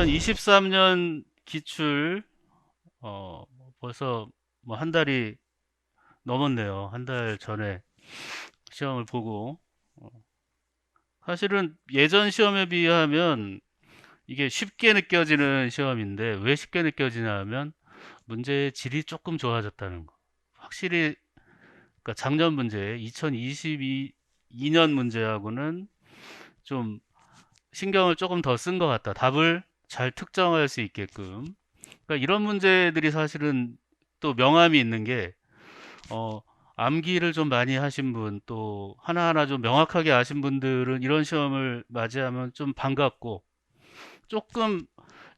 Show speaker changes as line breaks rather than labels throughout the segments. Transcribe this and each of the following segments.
2023년 기출 벌써 뭐 한 달이 넘었네요. 한 달 전에 시험을 보고 사실은 예전 시험에 비하면 이게 쉽게 느껴지는 시험인데 왜 쉽게 느껴지냐 하면 문제의 질이 조금 좋아졌다는 거. 확실히 그러니까 작년 문제 2022년 문제하고는 좀 신경을 조금 더 쓴 것 같다. 답을 잘 특정할 수 있게끔. 그러니까 이런 문제들이 사실은 또 명암이 있는 게 어, 암기를 좀 많이 하신 분, 또 하나하나 좀 명확하게 아신 분들은 이런 시험을 맞이하면 좀 반갑고, 조금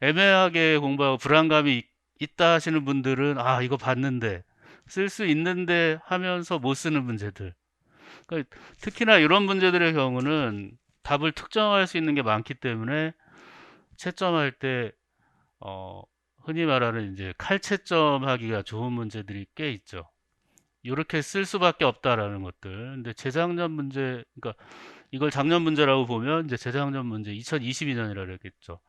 애매하게 공부하고 불안감이 있다 하시는 분들은 아, 이거 봤는데, 쓸 수 있는데 하면서 못 쓰는 문제들. 그러니까 특히나 이런 문제들의 경우는 답을 특정할 수 있는 게 많기 때문에 채점할 때 어, 흔히 말하는 이제 칼채점하기가 좋은 문제들이 꽤 있죠. 이렇게 쓸 수밖에 없다라는 것들. 근데 재작년 문제, 그러니까 이걸 작년 문제라고 보면 이제 재작년 문제 2022년이라 그랬겠죠.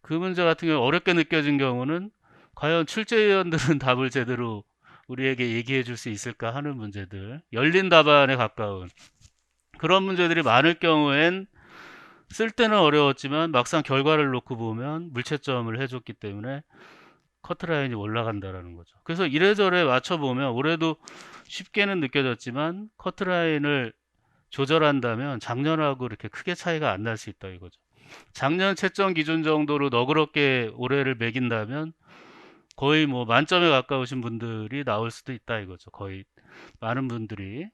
그 문제 같은 경우 어렵게 느껴진 경우는 과연 출제위원들은 답을 제대로 우리에게 얘기해 줄 수 있을까 하는 문제들. 열린 답안에 가까운 그런 문제들이 많을 경우엔 쓸 때는 어려웠지만 막상 결과를 놓고 보면 물채점을 해줬기 때문에 커트라인이 올라간다라는 거죠. 그래서 이래저래 맞춰보면 올해도 쉽게는 느껴졌지만 커트라인을 조절한다면 작년하고 이렇게 크게 차이가 안 날 수 있다 이거죠. 작년 채점 기준 정도로 너그럽게 올해를 매긴다면 거의 뭐 만점에 가까우신 분들이 나올 수도 있다 이거죠. 거의 많은 분들이.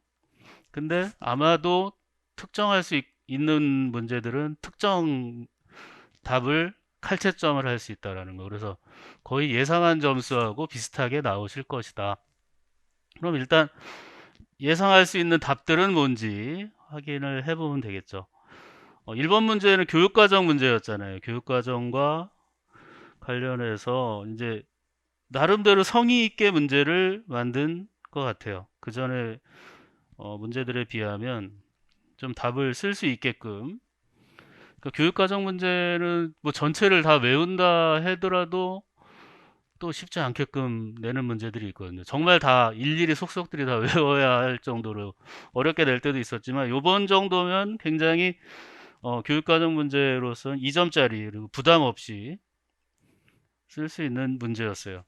근데 아마도 특정할 수 있는 문제들은 특정 답을 칼채점을 할 수 있다라는 거. 그래서 거의 예상한 점수하고 비슷하게 나오실 것이다. 그럼 일단 예상할 수 있는 답들은 뭔지 확인을 해보면 되겠죠. 1번 문제는 교육과정 문제였잖아요. 교육과정과 관련해서 이제 나름대로 성의 있게 문제를 만든 것 같아요. 그 전에 문제들에 비하면 좀 답을 쓸 수 있게끔. 그러니까 교육과정 문제는 뭐 전체를 다 외운다 하더라도 또 쉽지 않게끔 내는 문제들이 있거든요. 정말 다 일일이 속속들이 다 외워야 할 정도로 어렵게 낼 때도 있었지만 요번 정도면 굉장히 교육과정 문제로서는 2점짜리 그리고 부담 없이 쓸 수 있는 문제였어요.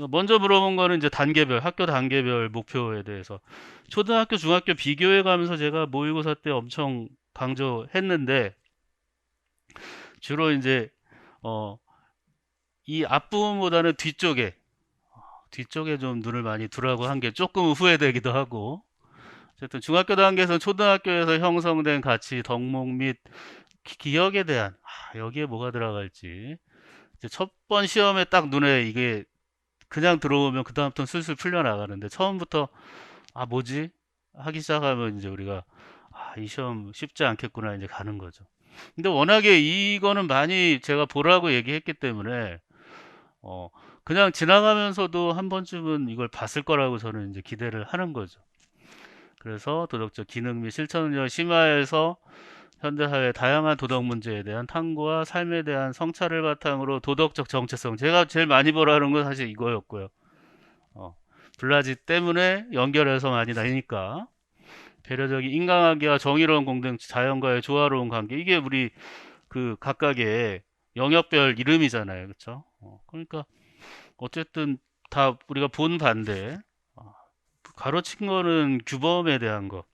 먼저 물어본 거는 이제 단계별, 학교 단계별 목표에 대해서. 초등학교, 중학교 비교해 가면서 제가 모의고사 때 엄청 강조했는데, 주로 이제, 어, 이 앞부분보다는 뒤쪽에 좀 눈을 많이 두라고 한 게 조금 후회되기도 하고, 어쨌든 중학교 단계에서 초등학교에서 형성된 가치, 덕목 및 기억에 대한, 여기에 뭐가 들어갈지. 이제 첫 번 시험에 딱 눈에 이게 그냥 들어오면 그다음부터는 슬슬 풀려나가는데 처음부터 뭐지? 하기 시작하면 이제 우리가 이 시험 쉽지 않겠구나 이제 가는 거죠. 근데 워낙에 이거는 많이 제가 보라고 얘기했기 때문에 어, 그냥 지나가면서도 한 번쯤은 이걸 봤을 거라고 저는 이제 기대를 하는 거죠. 그래서 도덕적 기능 및 실천력 심화해서 현대사회 다양한 도덕 문제에 대한 탐구와 삶에 대한 성찰을 바탕으로 도덕적 정체성. 제가 제일 많이 보라는 건 사실 이거였고요. 어, 블라지 때문에 연결해서 많이 나니까 배려적인 인간관계와 정의로운 공동체, 자연과의 조화로운 관계 이게 우리 그 각각의 영역별 이름이잖아요, 그렇죠? 그러니까 어쨌든 다 우리가 본 반대 가로친 거는 규범에 대한 거.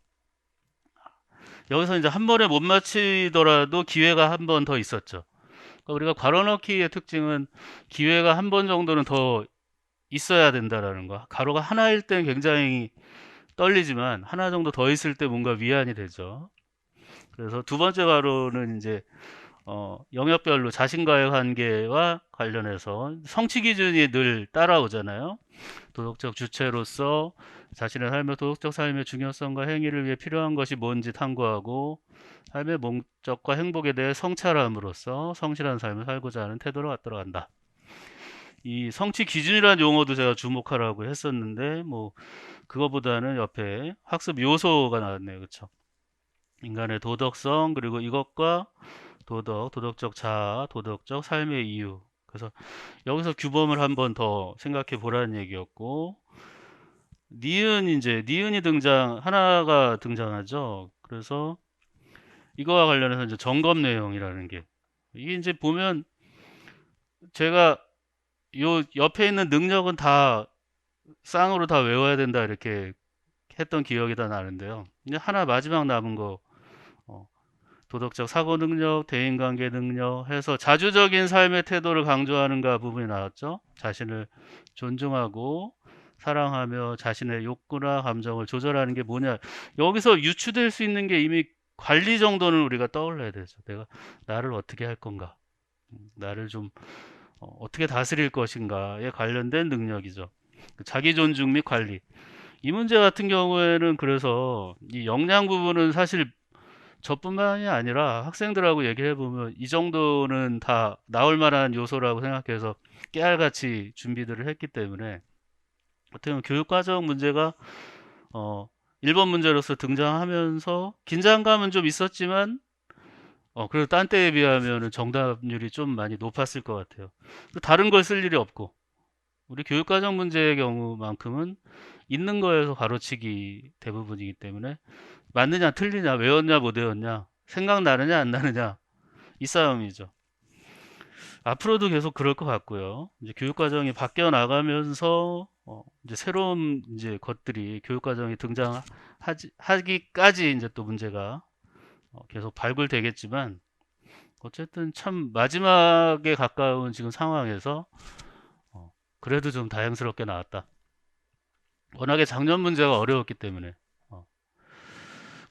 여기서 이제 한 번에 못 맞히더라도 기회가 한 번 더 있었죠. 그러니까 우리가 괄호넣기의 특징은 기회가 한 번 정도는 더 있어야 된다라는 거. 가로가 하나일 땐 굉장히 떨리지만 하나 정도 더 있을 때 뭔가 위안이 되죠. 그래서 두 번째 가로는 이제 영역별로 자신과의 관계와 관련해서 성취 기준이 늘 따라오잖아요. 도덕적 주체로서 자신의 삶의 도덕적 삶의 중요성과 행위를 위해 필요한 것이 뭔지 탐구하고 삶의 목적과 행복에 대해 성찰함으로써 성실한 삶을 살고자 하는 태도로 갖도록 한다. 이 성취 기준이라는 용어도 제가 주목하라고 했었는데 뭐 그거보다는 옆에 학습 요소가 나왔네요. 그렇죠? 인간의 도덕성, 그리고 이것과 도덕적 자아, 도덕적 삶의 이유. 그래서 여기서 규범을 한번 더 생각해 보라는 얘기였고, 니은이 하나가 등장하죠. 그래서 이거와 관련해서 이제 점검 내용이라는 게, 이게 이제 보면 제가 요 옆에 있는 능력은 다 쌍으로 다 외워야 된다 이렇게 했던 기억이 다 나는데요. 이제 하나 마지막 남은 거, 어, 도덕적 사고 능력, 대인관계 능력 해서 자주적인 삶의 태도를 강조하는가 부분이 나왔죠. 자신을 존중하고 사랑하며 자신의 욕구나 감정을 조절하는 게 뭐냐. 여기서 유추될 수 있는 게 이미 관리 정도는 우리가 떠올려야 되죠. 내가 나를 어떻게 할 건가, 나를 좀 어떻게 다스릴 것인가에 관련된 능력이죠. 자기 존중 및 관리. 이 문제 같은 경우에는 그래서 이 역량 부분은 사실 저뿐만이 아니라 학생들하고 얘기해 보면 이 정도는 다 나올 만한 요소라고 생각해서 깨알같이 준비들을 했기 때문에 어떻게 보면 교육과정 문제가 어 1번 문제로서 등장하면서 긴장감은 좀 있었지만 그래도 딴 때에 비하면은 정답률이 좀 많이 높았을 것 같아요. 다른 걸 쓸 일이 없고 우리 교육과정 문제의 경우만큼은 있는 거에서 가로치기 대부분이기 때문에 맞느냐 틀리냐 외웠냐 못 외웠냐 생각나느냐 안 나느냐 이 싸움이죠. 앞으로도 계속 그럴 것 같고요. 이제 교육과정이 바뀌어 나가면서 이제 새로운 이제 것들이 교육과정에 등장하기까지 이제 또 문제가 계속 발굴되겠지만 어쨌든 참 마지막에 가까운 지금 상황에서 그래도 좀 다행스럽게 나왔다. 워낙에 작년 문제가 어려웠기 때문에.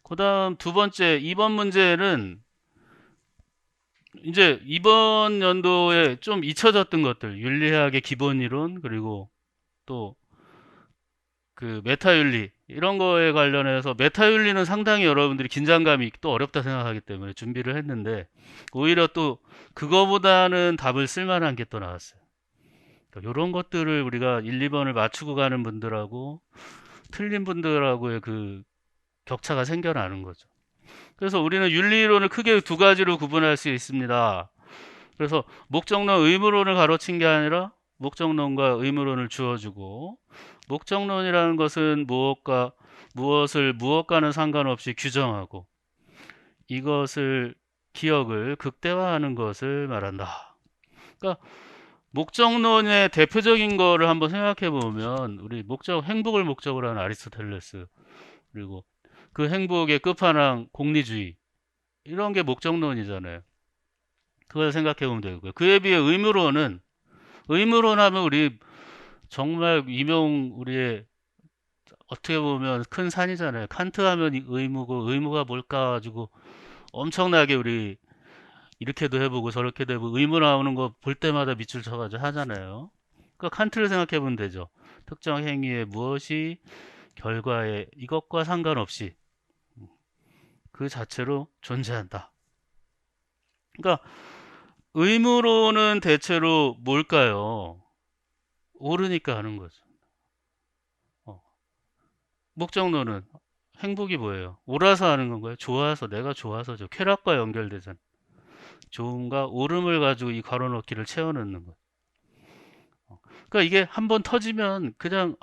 그다음 두 번째, 2번 문제는 이제 이번 연도에 좀 잊혀졌던 것들, 윤리학의 기본 이론, 그리고 또 그 메타윤리, 이런 거에 관련해서 메타윤리는 상당히 여러분들이 긴장감이 또 어렵다 생각하기 때문에 준비를 했는데 오히려 또 그거보다는 답을 쓸만한 게 또 나왔어요. 그러니까 이런 것들을 우리가 1, 2번을 맞추고 가는 분들하고 틀린 분들하고의 그 격차가 생겨나는 거죠. 그래서 우리는 윤리론을 크게 두 가지로 구분할 수 있습니다. 그래서 목적론 의무론을 가로친 게 아니라 목적론과 의무론을 주어주고, 목적론이라는 것은 무엇을 무엇과는 상관없이 규정하고 이것을 기억을 극대화하는 것을 말한다. 그러니까 목적론의 대표적인 거를 한번 생각해 보면 우리 행복을 목적으로 하는 아리스토텔레스, 그리고 그 행복의 끝판왕 공리주의, 이런 게 목적론이잖아요. 그걸 생각해 보면 되고요. 그에 비해 의무론 하면 우리 정말 우리의 어떻게 보면 큰 산이잖아요. 칸트 하면 의무고 의무가 뭘까 가지고 엄청나게 우리 이렇게도 해보고 저렇게도 해보고 의무 나오는 거 볼 때마다 밑줄 쳐가지고 하잖아요. 그러니까 칸트를 생각해 보면 되죠. 특정 행위의 무엇이 결과에 이것과 상관없이 그 자체로 존재한다. 그러니까 의무로는 대체로 뭘까요? 옳으니까 하는 거죠. 어. 목적론은 행복이 뭐예요? 옳아서 하는 건가요? 내가 좋아서죠. 쾌락과 연결되잖아. 좋음과 옳음을 가지고 이 가로넣기를 채워넣는 거. 그러니까 이게 한번 터지면 그냥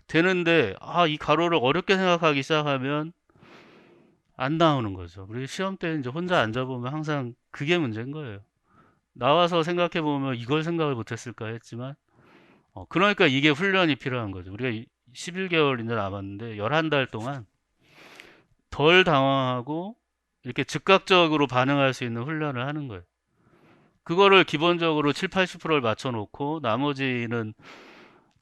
되는데, 이 가로를 어렵게 생각하기 시작하면 안 나오는 거죠. 우리 시험 때 이제 혼자 앉아보면 항상 그게 문제인 거예요. 나와서 생각해보면 이걸 생각을 못했을까 했지만, 그러니까 이게 훈련이 필요한 거죠. 우리가 11개월 이제 남았는데 11달 동안 덜 당황하고 이렇게 즉각적으로 반응할 수 있는 훈련을 하는 거예요. 그거를 기본적으로 7, 80%를 맞춰놓고 나머지는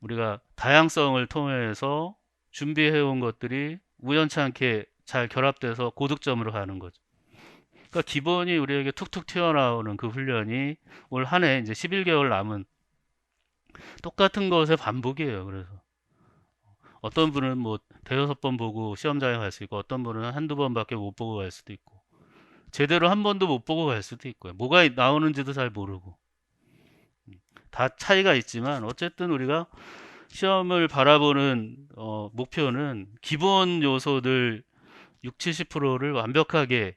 우리가 다양성을 통해서 준비해온 것들이 우연찮게 잘 결합돼서 고득점으로 가는 거죠. 그러니까 기본이 우리에게 툭툭 튀어나오는 그 훈련이 올 한 해 이제 11개월 남은 똑같은 것의 반복이에요. 그래서 어떤 분은 뭐 대여섯 번 보고 시험장에 갈 수 있고 어떤 분은 한두 번밖에 못 보고 갈 수도 있고 제대로 한 번도 못 보고 갈 수도 있고요. 뭐가 나오는지도 잘 모르고 다 차이가 있지만 어쨌든 우리가 시험을 바라보는 목표는 기본 요소들 6, 70%를 완벽하게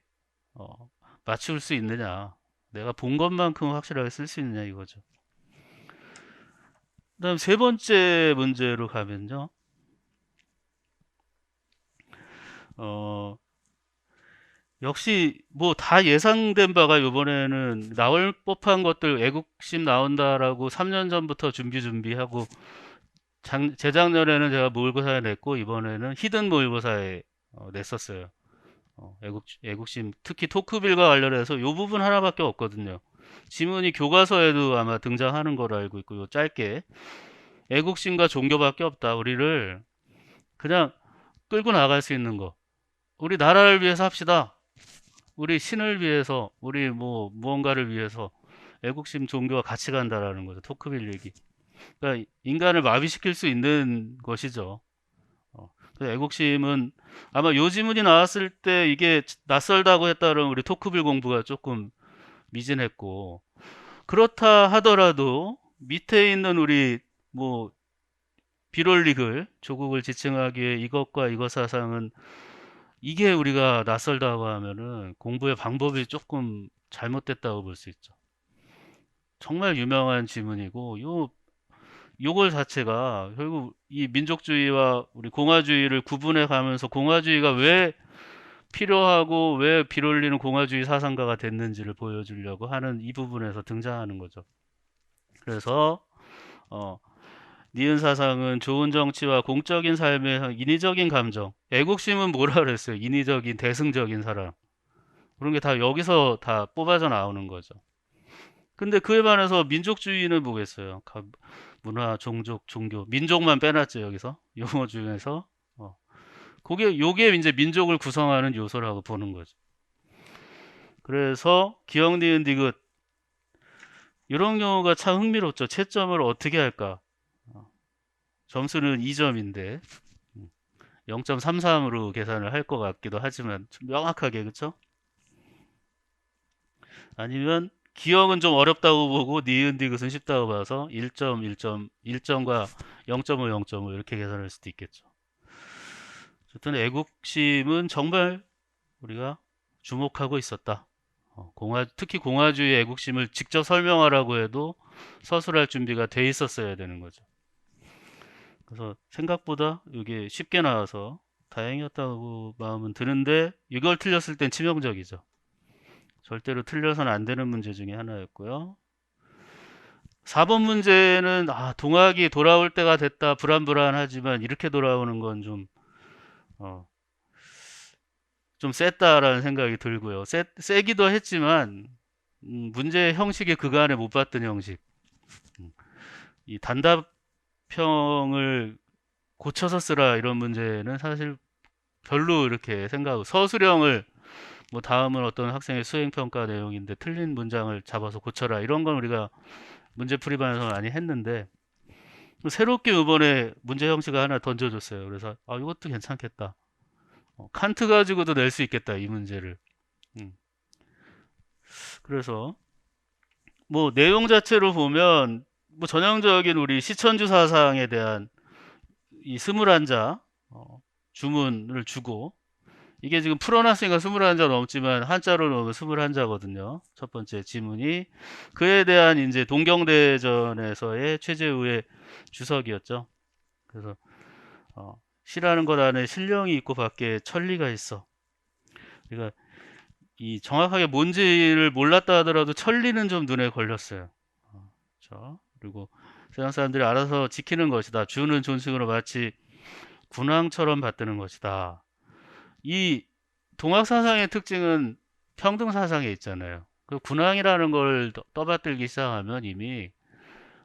맞출 수 있느냐. 내가 본 것만큼 확실하게 쓸 수 있느냐 이거죠. 그다음 세 번째 문제로 가면요. 어, 역시 뭐 다 예상된 바가 이번에는 나올 법한 것들 애국심 나온다라고 3년 전부터 준비하고 재작년에는 제가 모의고사에 냈고 이번에는 히든 모의고사에 냈었어요. 애국심 특히 토크빌과 관련해서 이 부분 하나밖에 없거든요. 지문이 교과서에도 아마 등장하는 걸로 알고 있고 요 짧게 애국심과 종교밖에 없다. 우리를 그냥 끌고 나갈 수 있는 거. 우리 나라를 위해서 합시다. 우리 신을 위해서, 우리 뭐 무언가를 위해서 애국심 종교가 같이 간다라는 거죠. 토크빌 얘기. 그러니까 인간을 마비시킬 수 있는 것이죠. 그래서 애국심은 아마 요 지문이 나왔을 때 이게 낯설다고 했다는 우리 토크빌 공부가 조금 미진했고 그렇다 하더라도 밑에 있는 우리 뭐 비롤릭을 조국을 지칭하기 위해 이것과 이것 사상은 이게 우리가 낯설다고 하면은 공부의 방법이 조금 잘못됐다고 볼 수 있죠. 정말 유명한 지문이고 요걸 자체가 결국 이 민족주의와 우리 공화주의를 구분해 가면서 공화주의가 왜 필요하고 왜 비롤리는 공화주의 사상가가 됐는지를 보여주려고 하는 이 부분에서 등장하는 거죠. 그래서 어, 니은 사상은 좋은 정치와 공적인 삶의 인위적인 감정, 애국심은 뭐라 그랬어요? 인위적인 대승적인 사랑. 그런 게 다 여기서 다 뽑아져 나오는 거죠. 근데 그에 반해서 민족주의는 뭐겠어요? 문화, 종족, 종교, 민족만 빼놨죠 여기서 용어 중에서. 그게 요게 이제 민족을 구성하는 요소라고 보는 거죠. 그래서 기억, 니은, 디귿 이런 경우가 참 흥미롭죠. 채점을 어떻게 할까? 점수는 2점인데 0.33으로 계산을 할 것 같기도 하지만 좀 명확하게 그렇죠? 아니면 기억은 좀 어렵다고 보고 니은 디귿은 쉽다고 봐서 1점, 1점, 1점과 0.5, 0.5 이렇게 계산할 수도 있겠죠. 어쨌든 애국심은 정말 우리가 주목하고 있었다. 특히 공화주의 애국심을 직접 설명하라고 해도 서술할 준비가 돼 있었어야 되는 거죠. 그래서 생각보다 이게 쉽게 나와서 다행이었다고 마음은 드는데 이걸 틀렸을 땐 치명적이죠. 절대로 틀려서는 안 되는 문제 중에 하나였고요. 4번 문제는 동학이 돌아올 때가 됐다 불안불안하지만 이렇게 돌아오는 건 어, 좀 셌다라는 생각이 들고요. 세기도 했지만 문제 형식이 그간에 못 봤던 형식. 음, 이 단답형을 고쳐서 쓰라 이런 문제는 사실 별로 이렇게 생각하고 서술형을 뭐 다음은 어떤 학생의 수행평가 내용인데 틀린 문장을 잡아서 고쳐라 이런 건 우리가 문제풀이반에서 많이 했는데 새롭게 이번에 문제 형식을 하나 던져줬어요. 그래서 이것도 괜찮겠다. 칸트 가지고도 낼 수 있겠다 이 문제를. 음, 그래서 뭐 내용 자체로 보면 뭐 전형적인 우리 시천주 사상에 대한 이 21자 주문을 주고 이게 지금 풀어놨으니까 21자 넘지만 한자로 넣으면 21자거든요. 첫 번째 지문이 그에 대한 이제 동경대전에서의 최재우의 주석이었죠. 그래서 시라는 것 안에 신령이 있고 밖에 천리가 있어. 그러니까 이 정확하게 뭔지를 몰랐다 하더라도 천리는 좀 눈에 걸렸어요. 그렇죠? 그리고 세상 사람들이 알아서 지키는 것이다. 주는 존칭으로 마치 군왕처럼 받드는 것이다. 이 동학 사상의 특징은 평등 사상에 있잖아요. 그 군왕이라는 걸 떠받들기 시작하면 이미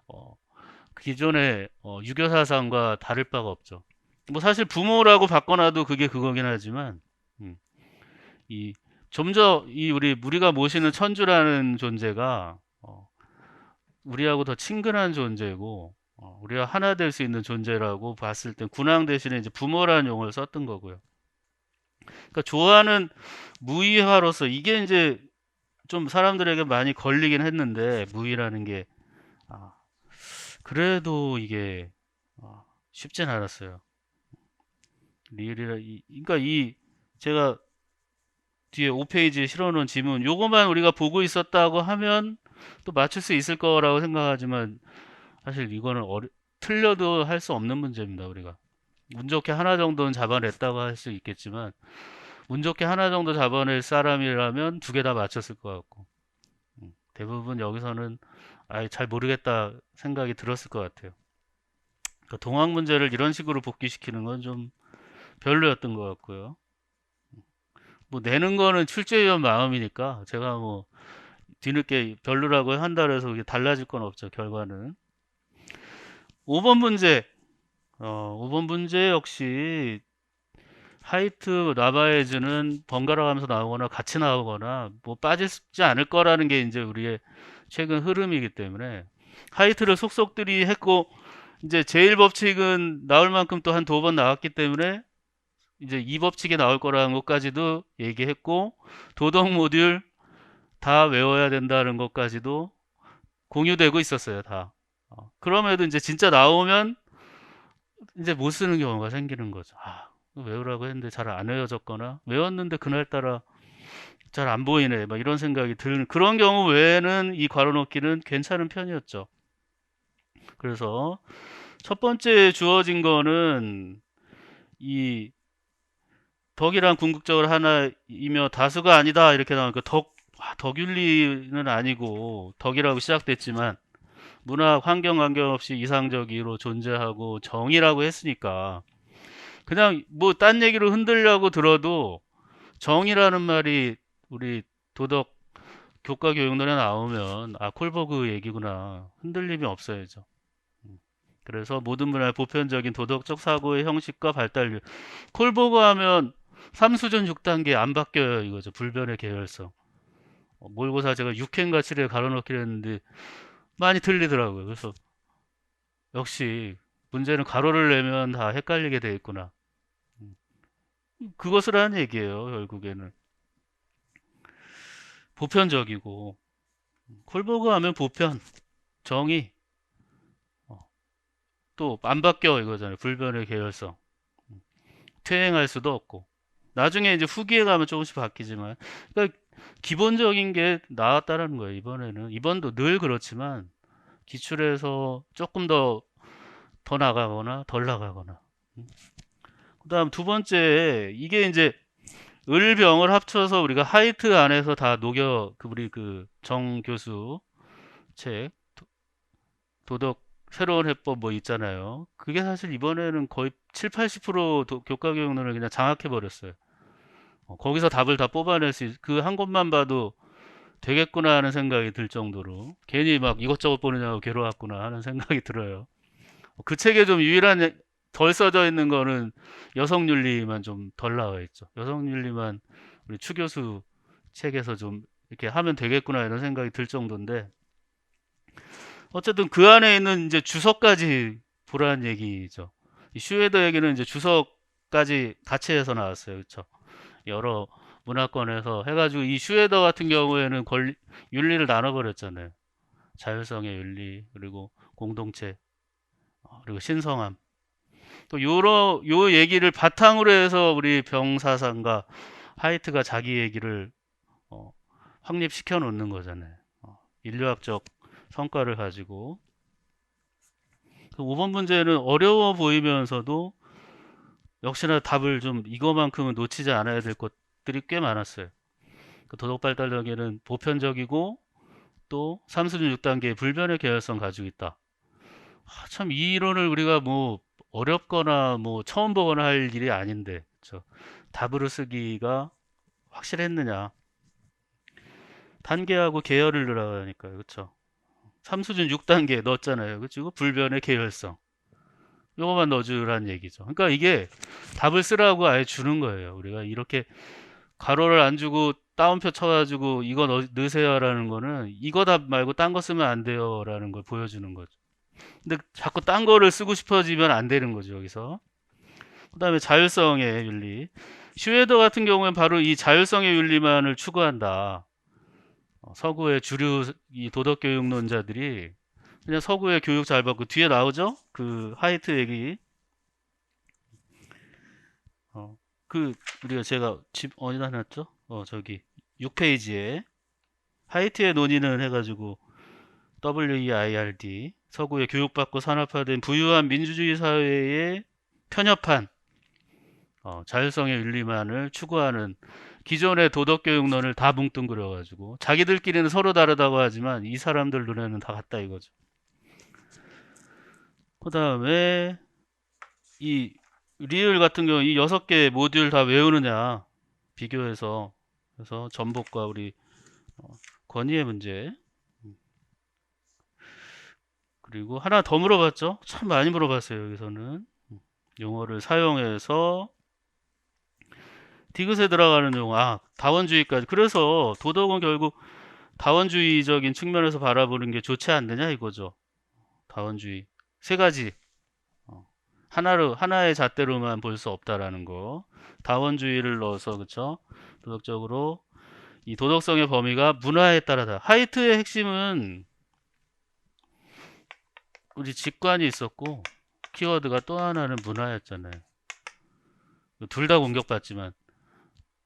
어, 기존의 유교 사상과 다를 바가 없죠. 뭐 사실 부모라고 바꿔놔도 그게 그거긴 하지만 음, 이 점점 이 우리가 모시는 천주라는 존재가 우리하고 더 친근한 존재고 우리가 하나 될 수 있는 존재라고 봤을 땐 군왕 대신에 이제 부모라는 용어를 썼던 거고요. 그러니까 좋아하는 무의화로서 이게 이제 좀 사람들에게 많이 걸리긴 했는데 무의라는 게 아, 그래도 이게 쉽진 않았어요. 리을이라 그러니까 이 제가 뒤에 5페이지에 실어놓은 지문 요거만 우리가 보고 있었다고 하면 또 맞출 수 있을 거라고 생각하지만 사실 이거는 틀려도 할 수 없는 문제입니다. 우리가 운 좋게 하나 정도는 잡아냈다고 할 수 있겠지만 운 좋게 하나 정도 잡아낼 사람이라면 두 개 다 맞췄을 것 같고 대부분 여기서는 아예 잘 모르겠다 생각이 들었을 것 같아요. 그러니까 동학 문제를 이런 식으로 복귀시키는 건 좀 별로였던 것 같고요. 뭐 내는 거는 출제위원 마음이니까 제가 뭐 뒤늦게 별로라고 한다 해서 이게 달라질 건 없죠. 결과는. 5번 문제. 5번 문제 역시 하이트 나바에즈는 번갈아 가면서 나오거나 같이 나오거나 뭐 빠지지 않을 거라는 게 이제 우리의 최근 흐름이기 때문에 하이트를 속속들이 했고 이제 제일 법칙은 나올 만큼 또 한 두 번 나왔기 때문에 이제 이 법칙이 나올 거라는 것까지도 얘기했고 도덕 모듈 다 외워야 된다는 것까지도 공유되고 있었어요, 다. 그럼에도 이제 진짜 나오면 이제 못 쓰는 경우가 생기는 거죠. 외우라고 했는데 잘 안 외워졌거나 외웠는데 그날따라 잘 안 보이네. 막 이런 생각이 드는 그런 경우 외에는 이 괄호넣기는 괜찮은 편이었죠. 그래서 첫 번째 주어진 거는 이 덕이란 궁극적으로 하나이며 다수가 아니다 이렇게 나오니까 덕윤리는 아니고 덕이라고 시작됐지만 문학 환경 관계없이 이상적으로 존재하고 정의라고 했으니까 그냥 뭐 딴 얘기로 흔들려고 들어도 정의라는 말이 우리 도덕 교과 교육론에 나오면 콜버그 얘기구나 흔들림이 없어야죠. 그래서 모든 문화의 보편적인 도덕적 사고의 형식과 발달률 콜버그 하면 3수준 6단계 안 바뀌어요 이거죠. 불변의 계열성. 모의고사 제가 6회인가 7회 가로넣기를 했는데 많이 틀리더라고요. 그래서 역시 문제는 가로를 내면 다 헷갈리게 돼 있구나. 그것을 하는 얘기예요. 결국에는 보편적이고 콜버그 하면 보편, 정의 또 안 바뀌어 이거잖아요. 불변의 계열성. 퇴행할 수도 없고 나중에 이제 후기에 가면 조금씩 바뀌지만 그러니까 기본적인 게 나왔다라는 거예요. 이번도 늘 그렇지만 기출에서 조금 더 나가거나 덜 나가거나. 그다음 두 번째 이게 이제 을병을 합쳐서 우리가 하이트 안에서 다 녹여 우리 그 정 교수 책 도덕 새로운 해법 뭐 있잖아요. 그게 사실 이번에는 거의 7, 80% 교과 교육론을 그냥 장악해 버렸어요. 거기서 답을 다 뽑아낼 그 한 곳만 봐도 되겠구나 하는 생각이 들 정도로 괜히 막 이것저것 보느냐고 괴로웠구나 하는 생각이 들어요. 그 책에 좀 유일한 덜 써져 있는 거는 여성윤리만 좀 덜 나와 있죠. 여성윤리만 우리 추 교수 책에서 좀 이렇게 하면 되겠구나 이런 생각이 들 정도인데 어쨌든 그 안에 있는 이제 주석까지 보라는 얘기죠. 이 슈에더 얘기는 이제 주석까지 같이 해서 나왔어요. 그렇죠? 여러 문화권에서 해가지고 이 슈에더 같은 경우에는 윤리를 나눠버렸잖아요. 자율성의 윤리 그리고 공동체 그리고 신성함 또 요 얘기를 바탕으로 해서 우리 병사상과 하이트가 자기 얘기를 어, 확립시켜 놓는 거잖아요. 인류학적 성과를 가지고 그 5번 문제는 어려워 보이면서도 역시나 답을 좀 이거만큼은 놓치지 않아야 될 것들이 꽤 많았어요. 그 도덕 발달 단계는 보편적이고 또 3수준 6단계의 불변의 계열성 가지고 있다. 참 이 이론을 우리가 뭐 어렵거나 뭐 처음 보거나 할 일이 아닌데 그쵸? 답으로 쓰기가 확실했느냐 단계하고 계열을 넣으라니까요 그렇죠 3수준 6단계 넣었잖아요 그치고 불변의 계열성 요거만 넣어주라는 얘기죠 그러니까 이게 답을 쓰라고 아예 주는 거예요 우리가 이렇게 가로를 안 주고 따옴표 쳐가지고 이거 넣으세요라는 거는 이거 답 말고 딴 거 쓰면 안 돼요라는 걸 보여주는 거죠 근데 자꾸 딴 거를 쓰고 싶어지면 안 되는 거죠 여기서 그 다음에 자율성의 윤리 슈에더 같은 경우는 바로 이 자율성의 윤리만을 추구한다 서구의 주류 이 도덕교육론자들이 그냥 서구의 교육 잘 받고 뒤에 나오죠 그 하이트 얘기 그 우리가 제가 집 어디다 놨죠? 저기 6페이지에 하이트의 논의는 해가지고 WEIRD 서구의 교육받고 산업화된 부유한 민주주의 사회에 편협한 자율성의 윤리만을 추구하는 기존의 도덕교육론을 다 뭉뚱그려가지고 자기들끼리는 서로 다르다고 하지만 이 사람들 눈에는 다 같다 이거죠. 그 다음에 이 리을 같은 경우 이 6개 모듈 다 외우느냐 비교해서 그래서 전복과 우리 권위의 문제 그리고 하나 더 물어봤죠. 참 많이 물어봤어요. 여기서는 용어를 사용해서 디귿에 들어가는 용어 다원주의까지. 그래서 도덕은 결국 다원주의적인 측면에서 바라보는 게 좋지 않느냐 이거죠. 다원주의 세 가지 하나의 잣대로만 볼 수 없다라는 거. 다원주의를 넣어서 그쵸? 도덕적으로 이 도덕성의 범위가 문화에 따라다. 하이트의 핵심은 우리 직관이 있었고 키워드가 또 하나는 문화였잖아요. 둘 다 공격받지만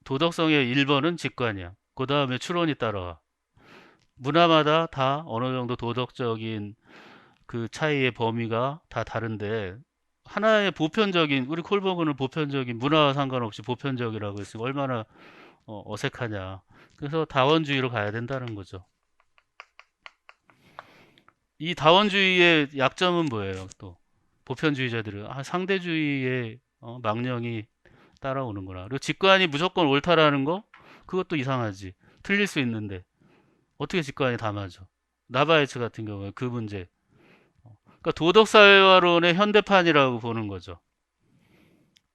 도덕성의 1번은 직관이야. 그 다음에 추론이 따라와. 문화마다 다 어느 정도 도덕적인 그 차이의 범위가 다 다른데 하나의 보편적인 우리 콜버그는 보편적인 문화와 상관없이 보편적이라고 했으니 얼마나 어색하냐. 그래서 다원주의로 가야 된다는 거죠. 이 다원주의의 약점은 뭐예요? 또 보편주의자들은 상대주의의 망령이 따라오는구나. 그리고 직관이 무조건 옳다라는 거 그것도 이상하지. 틀릴 수 있는데 어떻게 직관이 다 맞아? 나바에츠 같은 경우에 그 문제. 그러니까 도덕사회화론의 현대판이라고 보는 거죠.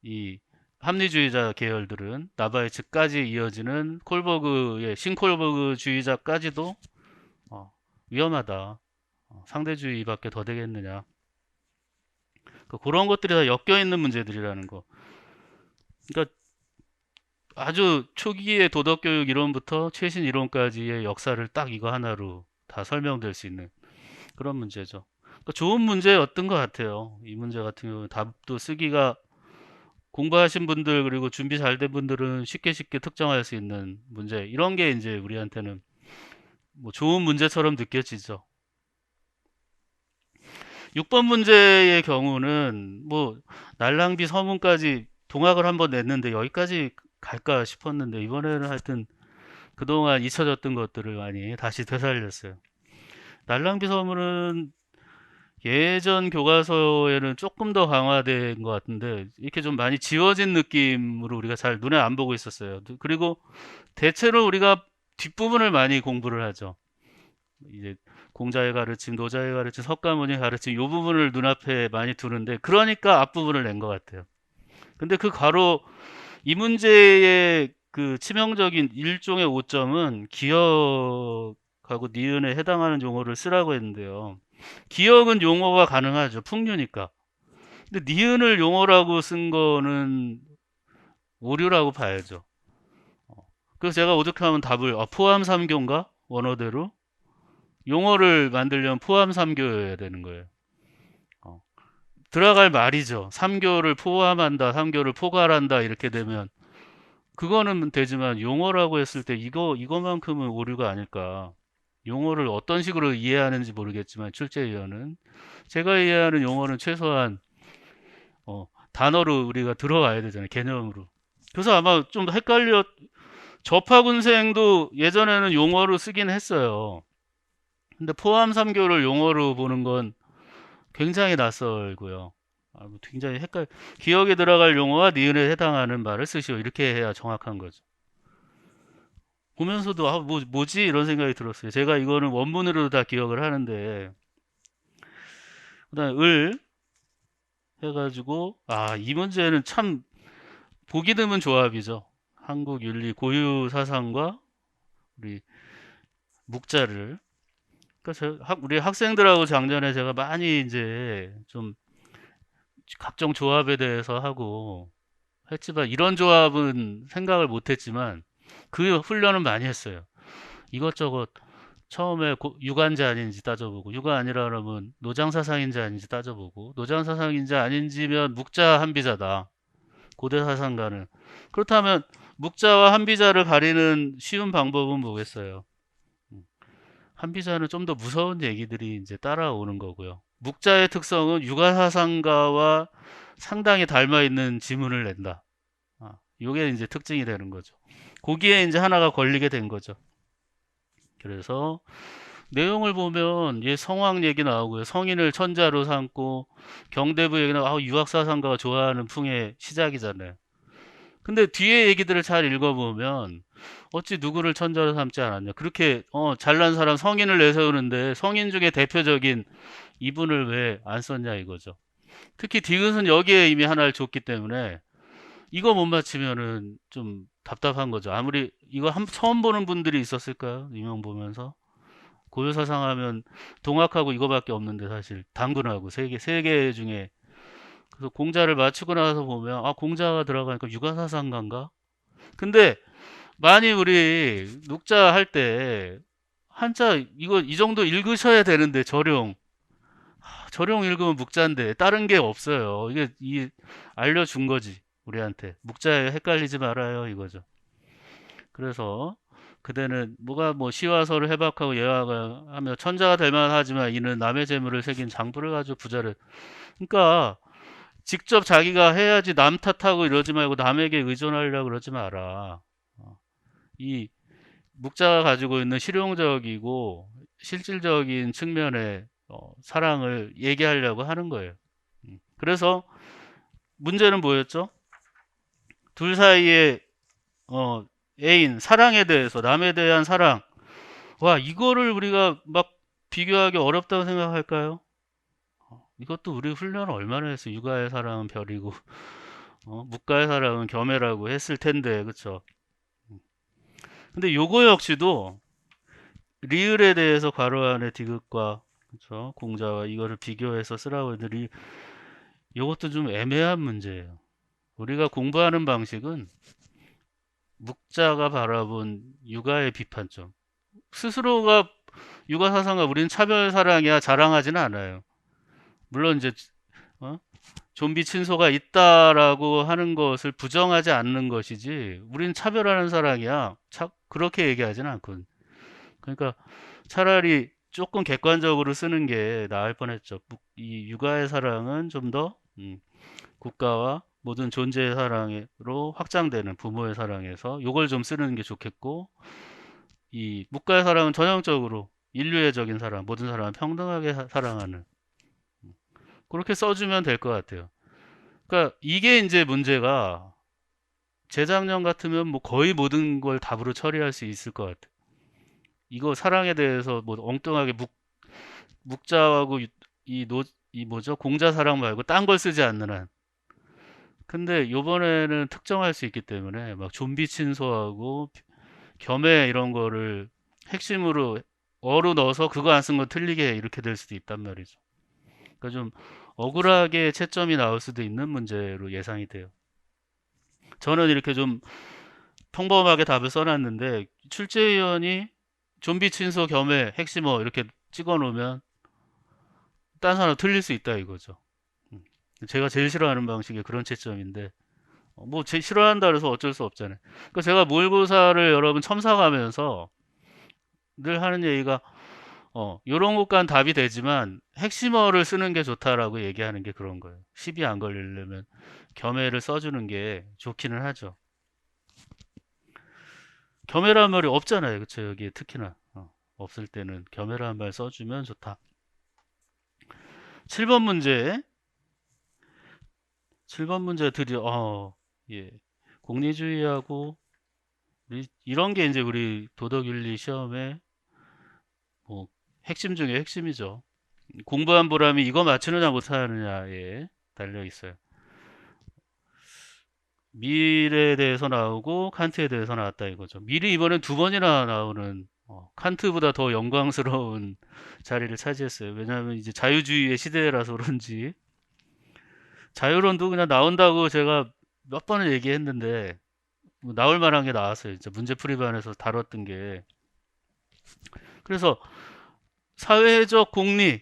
이 합리주의자 계열들은 나바에츠까지 이어지는 콜버그의 신콜버그주의자까지도 위험하다. 상대주의밖에 더 되겠느냐. 그러니까 그런 것들이 다 엮여 있는 문제들이라는 거. 그러니까 아주 초기의 도덕교육 이론부터 최신 이론까지의 역사를 딱 이거 하나로 다 설명될 수 있는 그런 문제죠. 그러니까 좋은 문제였던 것 같아요. 이 문제 같은 경우는 답도 쓰기가 공부하신 분들 그리고 준비 잘 된 분들은 쉽게 특정할 수 있는 문제 이런 게 이제 우리한테는 뭐 좋은 문제처럼 느껴지죠. 6번 문제의 경우는 뭐 날랑비 서문까지 동학을 한번 냈는데 여기까지 갈까 싶었는데 이번에는 하여튼 그동안 잊혀졌던 것들을 많이 다시 되살렸어요. 날랑비 서문은 예전 교과서에는 조금 더 강화된 것 같은데 이렇게 좀 많이 지워진 느낌으로 우리가 잘 눈에 안 보고 있었어요. 그리고 대체로 우리가 뒷부분을 많이 공부를 하죠. 이제 공자의 가르침, 노자의 가르침, 석가모니의 가르침 이 부분을 눈앞에 많이 두는데 그러니까 앞부분을 낸 것 같아요. 근데 그 가로 이 문제의 그 치명적인 일종의 오점은 기억하고 니은에 해당하는 용어를 쓰라고 했는데요. 기억은 용어가 가능하죠. 풍류니까. 근데 니은을 용어라고 쓴 거는 오류라고 봐야죠. 그래서 제가 오죽하면 답을 포함 3교인가? 원어대로 용어를 만들려면 포함 3교여야 되는 거예요. 들어갈 말이죠. 3교를 포함한다, 3교를 포괄한다 이렇게 되면 그거는 되지만 용어라고 했을 때 이거만큼은 오류가 아닐까. 용어를 어떤 식으로 이해하는지 모르겠지만 출제위원은 제가 이해하는 용어는 최소한 단어로 우리가 들어와야 되잖아요. 개념으로. 그래서 아마 좀 접하군생도 예전에는 용어로 쓰긴 했어요. 근데 포함 3교를 용어로 보는 건 굉장히 낯설고요. 굉장히 기억에 들어갈 용어와 니은에 해당하는 말을 쓰시오. 이렇게 해야 정확한 거죠. 보면서도 뭐지 이런 생각이 들었어요. 제가 이거는 원문으로 다 기억을 하는데 그다음에 을 해가지고 이 문제는 참 보기 드문 조합이죠. 한국 윤리 고유 사상과 우리 묵자를 그러니까 우리 학생들하고 작년에 제가 많이 이제 좀 각종 조합에 대해서 하고 했지만 이런 조합은 생각을 못 했지만 그 훈련은 많이 했어요. 이것저것 처음에 유관지 아닌지 따져보고 유가 아니라 그러면 노장사상인지 아닌지 따져보고 노장사상인지 아닌지면 묵자 한비자다. 고대 사상가는. 그렇다면 묵자와 한비자를 가리는 쉬운 방법은 뭐겠어요? 한비자는 좀 더 무서운 얘기들이 이제 따라오는 거고요. 묵자의 특성은 유가사상가와 상당히 닮아 있는 지문을 낸다. 요게 이제 특징이 되는 거죠. 거기에 이제 하나가 걸리게 된 거죠. 그래서 내용을 보면 얘 성왕 얘기 나오고요. 성인을 천자로 삼고 경대부 얘기 나오고 유학사상가가 좋아하는 풍의 시작이잖아요. 근데 뒤에 얘기들을 잘 읽어보면 어찌 누구를 천자로 삼지 않았냐. 그렇게 잘난 사람 성인을 내세우는데 성인 중에 대표적인 이분을 왜 안 썼냐 이거죠. 특히 디귿은 여기에 이미 하나를 줬기 때문에 이거 못 맞히면은 좀 답답한 거죠. 아무리 이거 처음 보는 분들이 있었을까요? 유명 보면서. 고유사상 하면 동학하고 이거밖에 없는데 사실 당근하고 세 개 중에 그래서 공자를 맞추고 나서 보면 공자가 들어가니까 유가사상가인가? 근데 많이 우리 녹자 할 때 한자 이거 이 정도 읽으셔야 되는데 절용 읽으면 묵자인데 다른 게 없어요. 이게 알려준 거지 우리한테 묵자에 헷갈리지 말아요 이거죠. 그래서 그대는 뭐가 뭐 시와서를 해박하고 예화가 하며 천자가 될 만하지만 이는 남의 재물을 새긴 장부를 가지고 부자를 그러니까 직접 자기가 해야지 남 탓하고 이러지 말고 남에게 의존하려고 그러지 마라. 이 묵자가 가지고 있는 실용적이고 실질적인 측면의 사랑을 얘기하려고 하는 거예요. 그래서 문제는 뭐였죠? 둘 사이의 애인, 사랑에 대해서 남에 대한 사랑. 와, 이거를 우리가 막 비교하기 어렵다고 생각할까요? 이것도 우리 훈련을 얼마나 했어. 육아의 사랑은 별이고 묵가의 사랑은 겸해라고 했을 텐데, 그쵸? 근데 요거 역시도 리을에 대해서 괄호 안에 디귿과 그쵸? 공자와 이거를 비교해서 쓰라고 했는데 요것도 좀 애매한 문제예요. 우리가 공부하는 방식은 묵자가 바라본 육아의 비판점. 스스로가 육아 사상과 우리는 차별 사랑이야 자랑하지는 않아요. 물론 이제 어? 좀비 친소가 있다라고 하는 것을 부정하지 않는 것이지 우린 차별하는 사랑이야. 그렇게 얘기하지는 않거든. 그러니까 차라리 조금 객관적으로 쓰는 게 나을 뻔했죠. 이 육아의 사랑은 좀 더 국가와 모든 존재의 사랑으로 확장되는 부모의 사랑에서 요걸 좀 쓰는 게 좋겠고 이 묵가의 사랑은 전형적으로 인류애적인 사랑, 모든 사람을 평등하게 사랑하는 그렇게 써주면 될 것 같아요. 그러니까 이게 이제 문제가 재작년 같으면 뭐 거의 모든 걸 답으로 처리할 수 있을 것 같아요. 이거 사랑에 대해서 뭐 엉뚱하게 묵자하고 이 뭐죠? 공자 사랑 말고 딴 걸 쓰지 않는 한. 근데 요번에는 특정할 수 있기 때문에 막 좀비 친소하고 겸해 이런 거를 핵심으로 어로 넣어서 그거 안 쓴 건 틀리게 이렇게 될 수도 있단 말이죠. 그러니까 좀 억울하게 채점이 나올 수도 있는 문제로 예상이 돼요. 저는 이렇게 좀 평범하게 답을 써놨는데 출제위원이 좀비 친소 겸해 핵심어 이렇게 찍어 놓으면 딴 사람 틀릴 수 있다 이거죠. 제가 제일 싫어하는 방식이 그런 채점인데 뭐 제 싫어한다 그래서 어쩔 수 없잖아요. 그러니까 제가 모의고사를 여러분 첨삭하면서 늘 하는 얘기가 요런 것과는 답이 되지만 핵심어를 쓰는 게 좋다라고 얘기하는 게 그런 거예요. 시비 안 걸리려면 겸해를 써주는 게 좋기는 하죠. 겸해라는 말이 없잖아요. 그쵸? 여기에 특히나 없을 때는 겸해라는 말 써주면 좋다. 7번 문제 7번 문제 드디어 예. 공리주의하고 이런 게 이제 우리 도덕윤리 시험의 뭐 핵심 중에 핵심이죠. 공부한 보람이 이거 맞추느냐 못하느냐에 달려 있어요. 밀에 대해서 나오고 칸트에 대해서 나왔다 이거죠. 밀이 이번엔 두 번이나 나오는 칸트보다 더 영광스러운 자리를 차지했어요. 왜냐하면 이제 자유주의의 시대라서 그런지 자유론도 그냥 나온다고 제가 몇 번을 얘기했는데 뭐 나올 만한 게 나왔어요. 진짜 문제풀이반에서 다뤘던 게. 그래서 사회적 공리,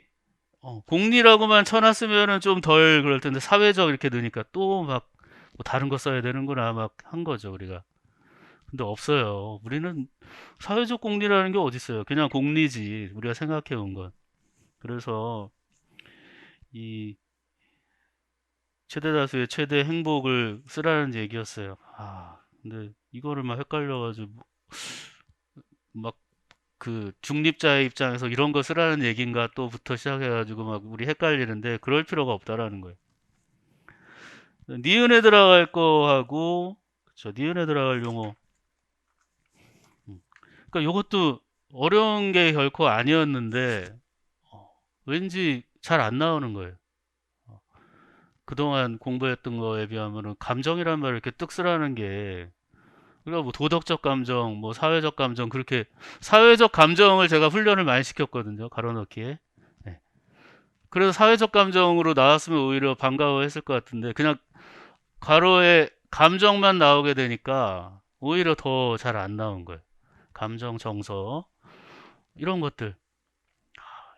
공리라고만 쳐놨으면은 좀 덜 그럴 텐데 사회적 이렇게 넣으니까 또 막 뭐 다른 거 써야 되는구나 막 한 거죠, 우리가. 근데 없어요. 우리는 사회적 공리라는 게 어디 있어요? 그냥 공리지. 우리가 생각해 온 건. 그래서 이 최대 다수의 최대 행복을 쓰라는 얘기였어요. 근데 이거를 막 헷갈려가지고 막 그 중립자의 입장에서 이런 거 쓰라는 얘기인가 또부터 시작해가지고 막 우리 헷갈리는데 그럴 필요가 없다라는 거예요. 니은에 들어갈 거하고 그쵸, 니은에 들어갈 용어. 그러니까 이것도 어려운 게 결코 아니었는데 어, 왠지 잘 안 나오는 거예요. 어, 그동안 공부했던 거에 비하면은 감정이란 말을 이렇게 뜩 쓰라는 게 그러니까 뭐 도덕적 감정, 뭐 사회적 감정 그렇게 사회적 감정을 제가 훈련을 많이 시켰거든요. 가로넣기에. 네. 그래서 사회적 감정으로 나왔으면 오히려 반가워했을 것 같은데 그냥 괄호에 감정만 나오게 되니까 오히려 더 잘 안 나온 거예요. 감정, 정서 이런 것들.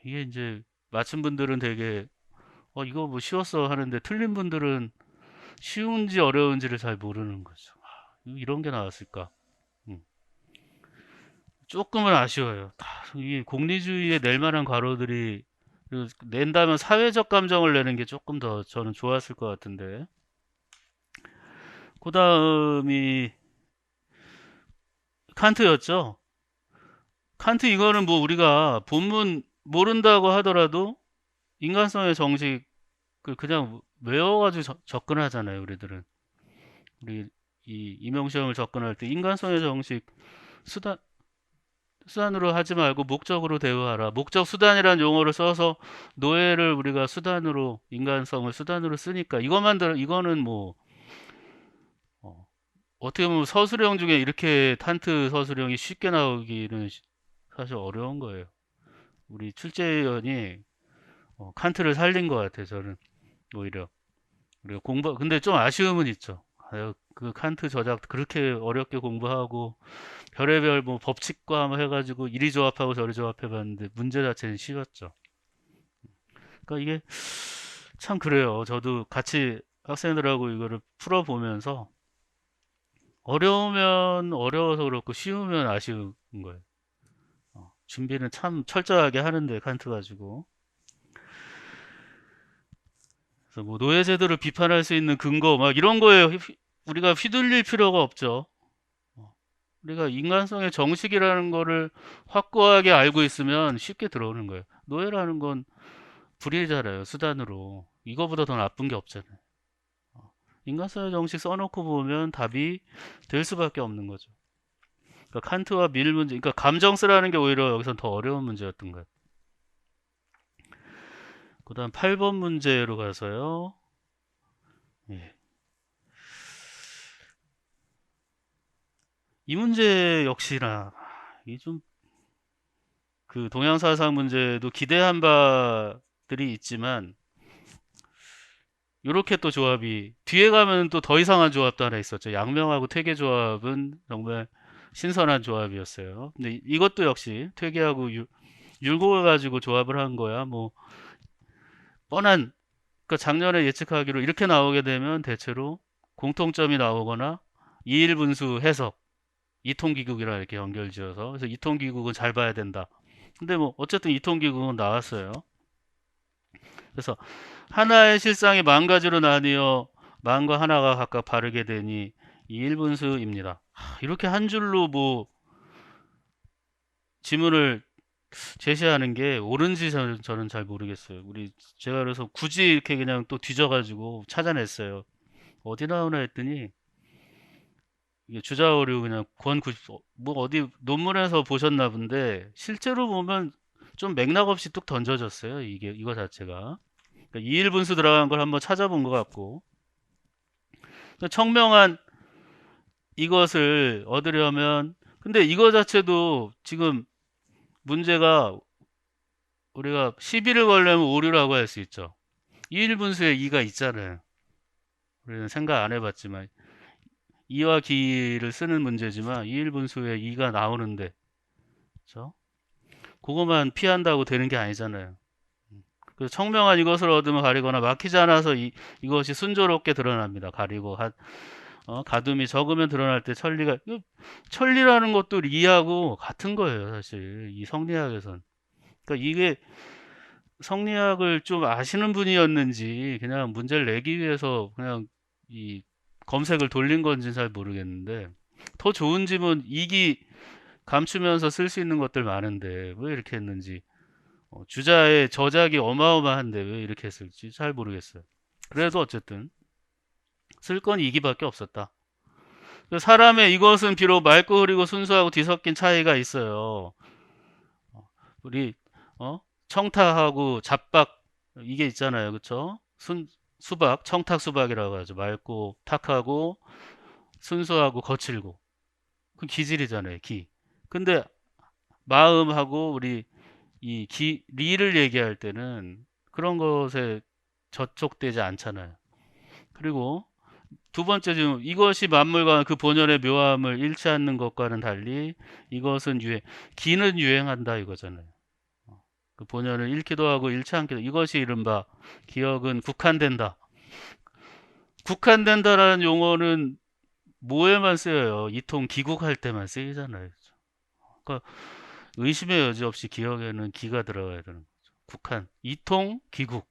이게 이제 맞춘 분들은 되게 이거 뭐 쉬웠어 하는데 틀린 분들은 쉬운지 어려운지를 잘 모르는 거죠. 이런 게 나왔을까? 음. 조금은 아쉬워요. 이 공리주의에 낼 만한 괄호들이 낸다면 사회적 감정을 내는 게 조금 더 저는 좋았을 것 같은데. 그 다음이 칸트였죠. 칸트 이거는 뭐 우리가 본문 모른다고 하더라도 인간성의 정식을 그냥 외워가지고 접근하잖아요, 우리들은. 우리 이 임용시험을 접근할 때 인간성의 정식 수단, 수단으로 하지 말고 목적으로 대우하라. 목적 수단이라는 용어를 써서 노예를 우리가 수단으로 인간성을 수단으로 쓰니까 이것만 들어 이거는 뭐 어, 떻게 보면 서술형 중에 이렇게 탄트 서술형이 쉽게 나오기는 사실 어려운 거예요. 우리 출제위원이 칸트를 살린 것 같아요. 저는 오히려 우리가 공부 근데 좀 아쉬움은 있죠. 그 칸트 저작 그렇게 어렵게 공부하고 별의별 뭐 법칙과 뭐 해가지고 이리 조합하고 저리 조합해봤는데 문제 자체는 쉬웠죠. 그러니까 이게 참 그래요. 저도 같이 학생들하고 이거를 풀어보면서 어려우면 어려워서 그렇고 쉬우면 아쉬운 거예요. 준비는 참 철저하게 하는데 칸트 가지고. 그래서 뭐 노예 제도를 비판할 수 있는 근거 막 이런 거에 우리가 휘둘릴 필요가 없죠. 어, 우리가 인간성의 정식이라는 거를 확고하게 알고 있으면 쉽게 들어오는 거예요. 노예라는 건 불의잖아요. 수단으로. 이거보다 더 나쁜 게 없잖아요. 인간성의 정식 써놓고 보면 답이 될 수밖에 없는 거죠. 그러니까 칸트와 밀 문제, 그러니까 감정 쓰라는 게 오히려 여기선 더 어려운 문제였던 거예요. 그다음 8번 문제로 가서요. 예. 이 문제 역시나 이 좀 그 동양사상 문제도 기대한 바들이 있지만 요렇게 또 조합이 뒤에 가면 또 더 이상한 조합도 하나 있었죠. 양명하고 퇴계 조합은 정말 신선한 조합이었어요. 근데 이것도 역시 퇴계하고 율곡을 가지고 조합을 한 거야. 뭐 뻔한 그러니까 작년에 예측하기로 이렇게 나오게 되면 대체로 공통점이 나오거나 이일분수 해석 이통기국이랑 이렇게 연결지어서 그래서 이통기국은 잘 봐야 된다. 근데 뭐 어쨌든 이통기국은 나왔어요. 그래서 하나의 실상이 만 가지로 나뉘어 만과 하나가 각각 바르게 되니 이일분수입니다. 이렇게 한 줄로 뭐 지문을 제시하는 게 옳은지 저는 잘 모르겠어요. 제가 그래서 굳이 이렇게 그냥 또 뒤져가지고 찾아냈어요. 어디 나오나 했더니 이게 주자오류 그냥 뭐 어디 논문에서 보셨나 본데 실제로 보면 좀 맥락 없이 뚝 던져졌어요. 이거 자체가. 그러니까 이일분수 들어간 걸 한번 찾아본 것 같고 그러니까 청명한 이것을 얻으려면 근데 이거 자체도 지금 문제가 우리가 시비를 걸려면 오류라고 할 수 있죠. 이일분수에 이가 있잖아요. 우리는 생각 안 해봤지만 이와 기를 쓰는 문제지만 이일분수에 이가 나오는데 그렇죠? 그것만 피한다고 되는 게 아니잖아요. 그 청명한 이것을 얻으면 가리거나 막히지 않아서 이것이 순조롭게 드러납니다. 가리고 가둠이 적으면 드러날 때 천리가 천리라는 것도 리하고 같은 거예요, 사실 이 성리학에선. 그러니까 이게 성리학을 좀 아시는 분이었는지 그냥 문제를 내기 위해서 그냥 이 검색을 돌린 건지 잘 모르겠는데, 더 좋은 질문 이기 감추면서 쓸 수 있는 것들 많은데 왜 이렇게 했는지, 주자의 저작이 어마어마한데 왜 이렇게 했을지 잘 모르겠어요. 그래도 어쨌든 쓸 건 이기밖에 없었다. 사람의 이것은 비록 맑고 흐리고 순수하고 뒤섞인 차이가 있어요. 우리 청탁하고 잡박 이게 있잖아요, 그쵸? 수박, 청탁 수박이라고 하죠. 맑고 탁하고 순수하고 거칠고, 그 기질이잖아요, 기. 근데 마음하고 우리 리를 얘기할 때는 그런 것에 저촉되지 않잖아요. 그리고 두 번째, 지금 이것이 만물과 그 본연의 묘함을 잃지 않는 것과는 달리 이것은 기는 유행한다 이거잖아요. 그 본연을 잃기도 하고 잃지 않기도, 이것이 이른바 기억은 국한된다. 국한된다라는 용어는 뭐에만 쓰여요? 이통 기국할 때만 쓰이잖아요. 그러니까 의심의 여지 없이 기억에는 기가 들어가야 되는 거죠. 국한, 이통, 기국.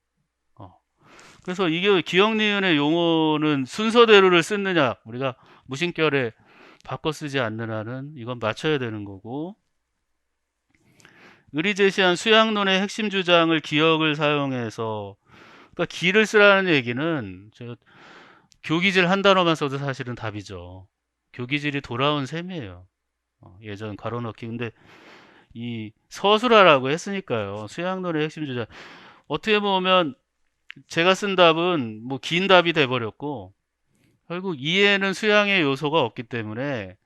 그래서 이게 기억 니은의 용어는 순서대로를 쓰느냐, 우리가 무심결에 바꿔 쓰지 않는 한은 이건 맞춰야 되는 거고, 을이 제시한 수양론의 핵심 주장을 기억을 사용해서, 그러니까 기를 쓰라는 얘기는 교기질 한 단어만 써도 사실은 답이죠. 교기질이 돌아온 셈이에요. 예전 괄호넣기. 근데 이 서술하라고 했으니까요. 수양론의 핵심 주장. 어떻게 보면 제가 쓴 답은 뭐 긴 답이 돼버렸고, 결국 이해는 수양의 요소가 없기 때문에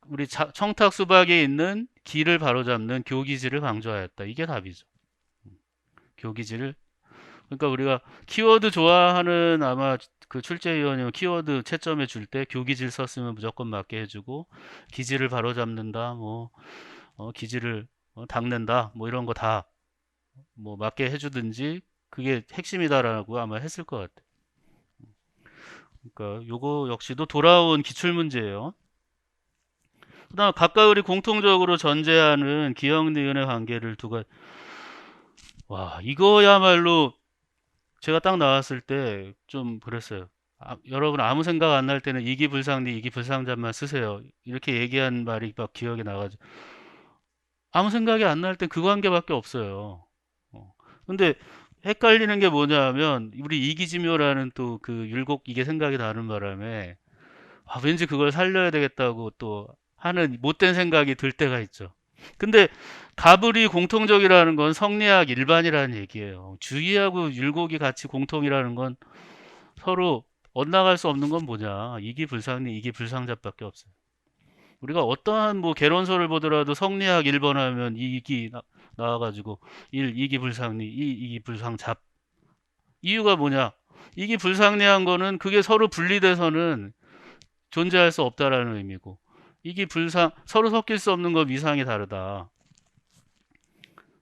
우리 청탁 수박에 있는 기를 바로잡는 교기질을 강조하였다. 이게 답이죠. 교기질을. 그러니까 우리가 키워드 좋아하는 아마 그 출제위원이면 키워드 채점해 줄 때 교기질 썼으면 무조건 맞게 해주고, 기질을 바로잡는다, 뭐 기질을 닦는다, 뭐 이런 거 다 뭐 맞게 해주든지, 그게 핵심이다라고 아마 했을 것 같아요. 그러니까 요거 역시도 돌아온 기출 문제예요. 그다음 각각 우리 공통적으로 전제하는 기억 니은의 관계를 와, 이거야말로 제가 딱 나왔을 때 좀 그랬어요. 여러분 아무 생각 안 날 때는 이기불상리 이기불상잡만 쓰세요. 이렇게 얘기한 말이 막 기억에 나가지고, 아무 생각이 안 날 땐 그 관계밖에 없어요. 근데 헷갈리는 게 뭐냐면 우리 이기지묘라는 또 그 율곡 이게 생각이 나는 바람에 왠지 그걸 살려야 되겠다고 또 하는 못된 생각이 들 때가 있죠. 근데 가불이 공통적이라는 건 성리학 일반이라는 얘기예요. 주의하고 율곡이 같이 공통이라는 건 서로 엇나갈 수 없는 건 뭐냐, 이기불상리 이기불상잡밖에 없어요. 우리가 어떠한 뭐 개론서를 보더라도 성리학 1번 하면 이기 나와가지고 2기불상리 2기불상잡. 이유가 뭐냐, 이기불상리한 거는 그게 서로 분리돼서는 존재할 수 없다라는 의미고, 이기불상 서로 섞일 수 없는 건 위상이 다르다.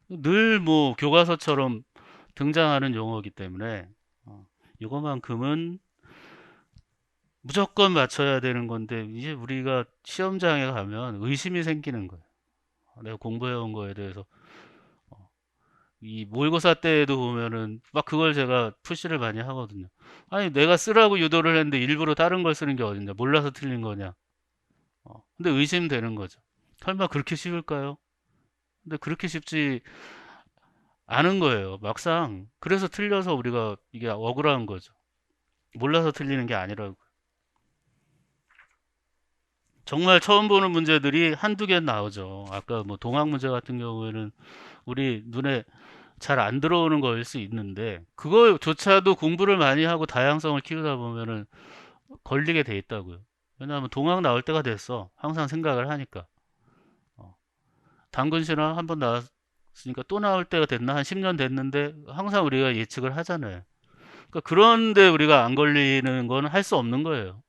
늘 뭐 교과서처럼 등장하는 용어이기 때문에 이거만큼은 무조건 맞춰야 되는 건데, 이제 우리가 시험장에 가면 의심이 생기는 거예요. 내가 공부해온 거에 대해서. 이 모의고사 때에도 보면은 막 그걸 제가 푸시를 많이 하거든요. 아니, 내가 쓰라고 유도를 했는데 일부러 다른 걸 쓰는 게 어딨냐, 몰라서 틀린 거냐. 근데 의심되는 거죠. 설마 그렇게 쉬울까요? 근데 그렇게 쉽지 않은 거예요, 막상. 그래서 틀려서 우리가 이게 억울한 거죠. 몰라서 틀리는 게 아니라고. 정말 처음 보는 문제들이 한두 개 나오죠. 아까 뭐 동학 문제 같은 경우에는 우리 눈에 잘 안 들어오는 거일 수 있는데, 그거조차도 공부를 많이 하고 다양성을 키우다 보면은 걸리게 돼 있다고요. 왜냐하면 동학 나올 때가 됐어. 항상 생각을 하니까. 당근 신화 한번 나왔으니까 또 나올 때가 됐나? 한 10년 됐는데 항상 우리가 예측을 하잖아요. 그러니까 그런데 우리가 안 걸리는 건 할 수 없는 거예요.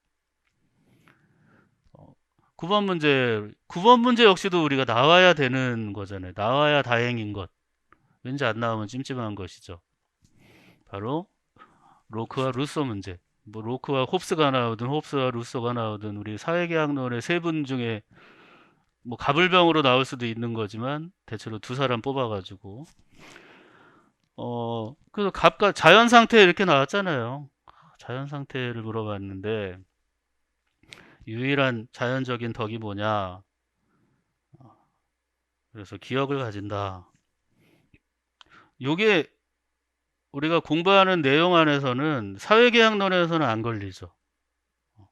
9번 문제 역시도 우리가 나와야 되는 거잖아요. 나와야 다행인 것. 왠지 안 나오면 찜찜한 것이죠. 바로 로크와 루소 문제. 뭐 로크와 홉스가 나오든 홉스와 루소가 나오든 우리 사회계약론의 세 분 중에 뭐 가불병으로 나올 수도 있는 거지만 대체로 두 사람 뽑아가지고 그래서 값과 자연 상태 이렇게 나왔잖아요. 자연 상태를 물어봤는데 유일한 자연적인 덕이 뭐냐? 그래서 기억을 가진다. 요게 우리가 공부하는 내용 안에서는 사회계약론에서는 안 걸리죠.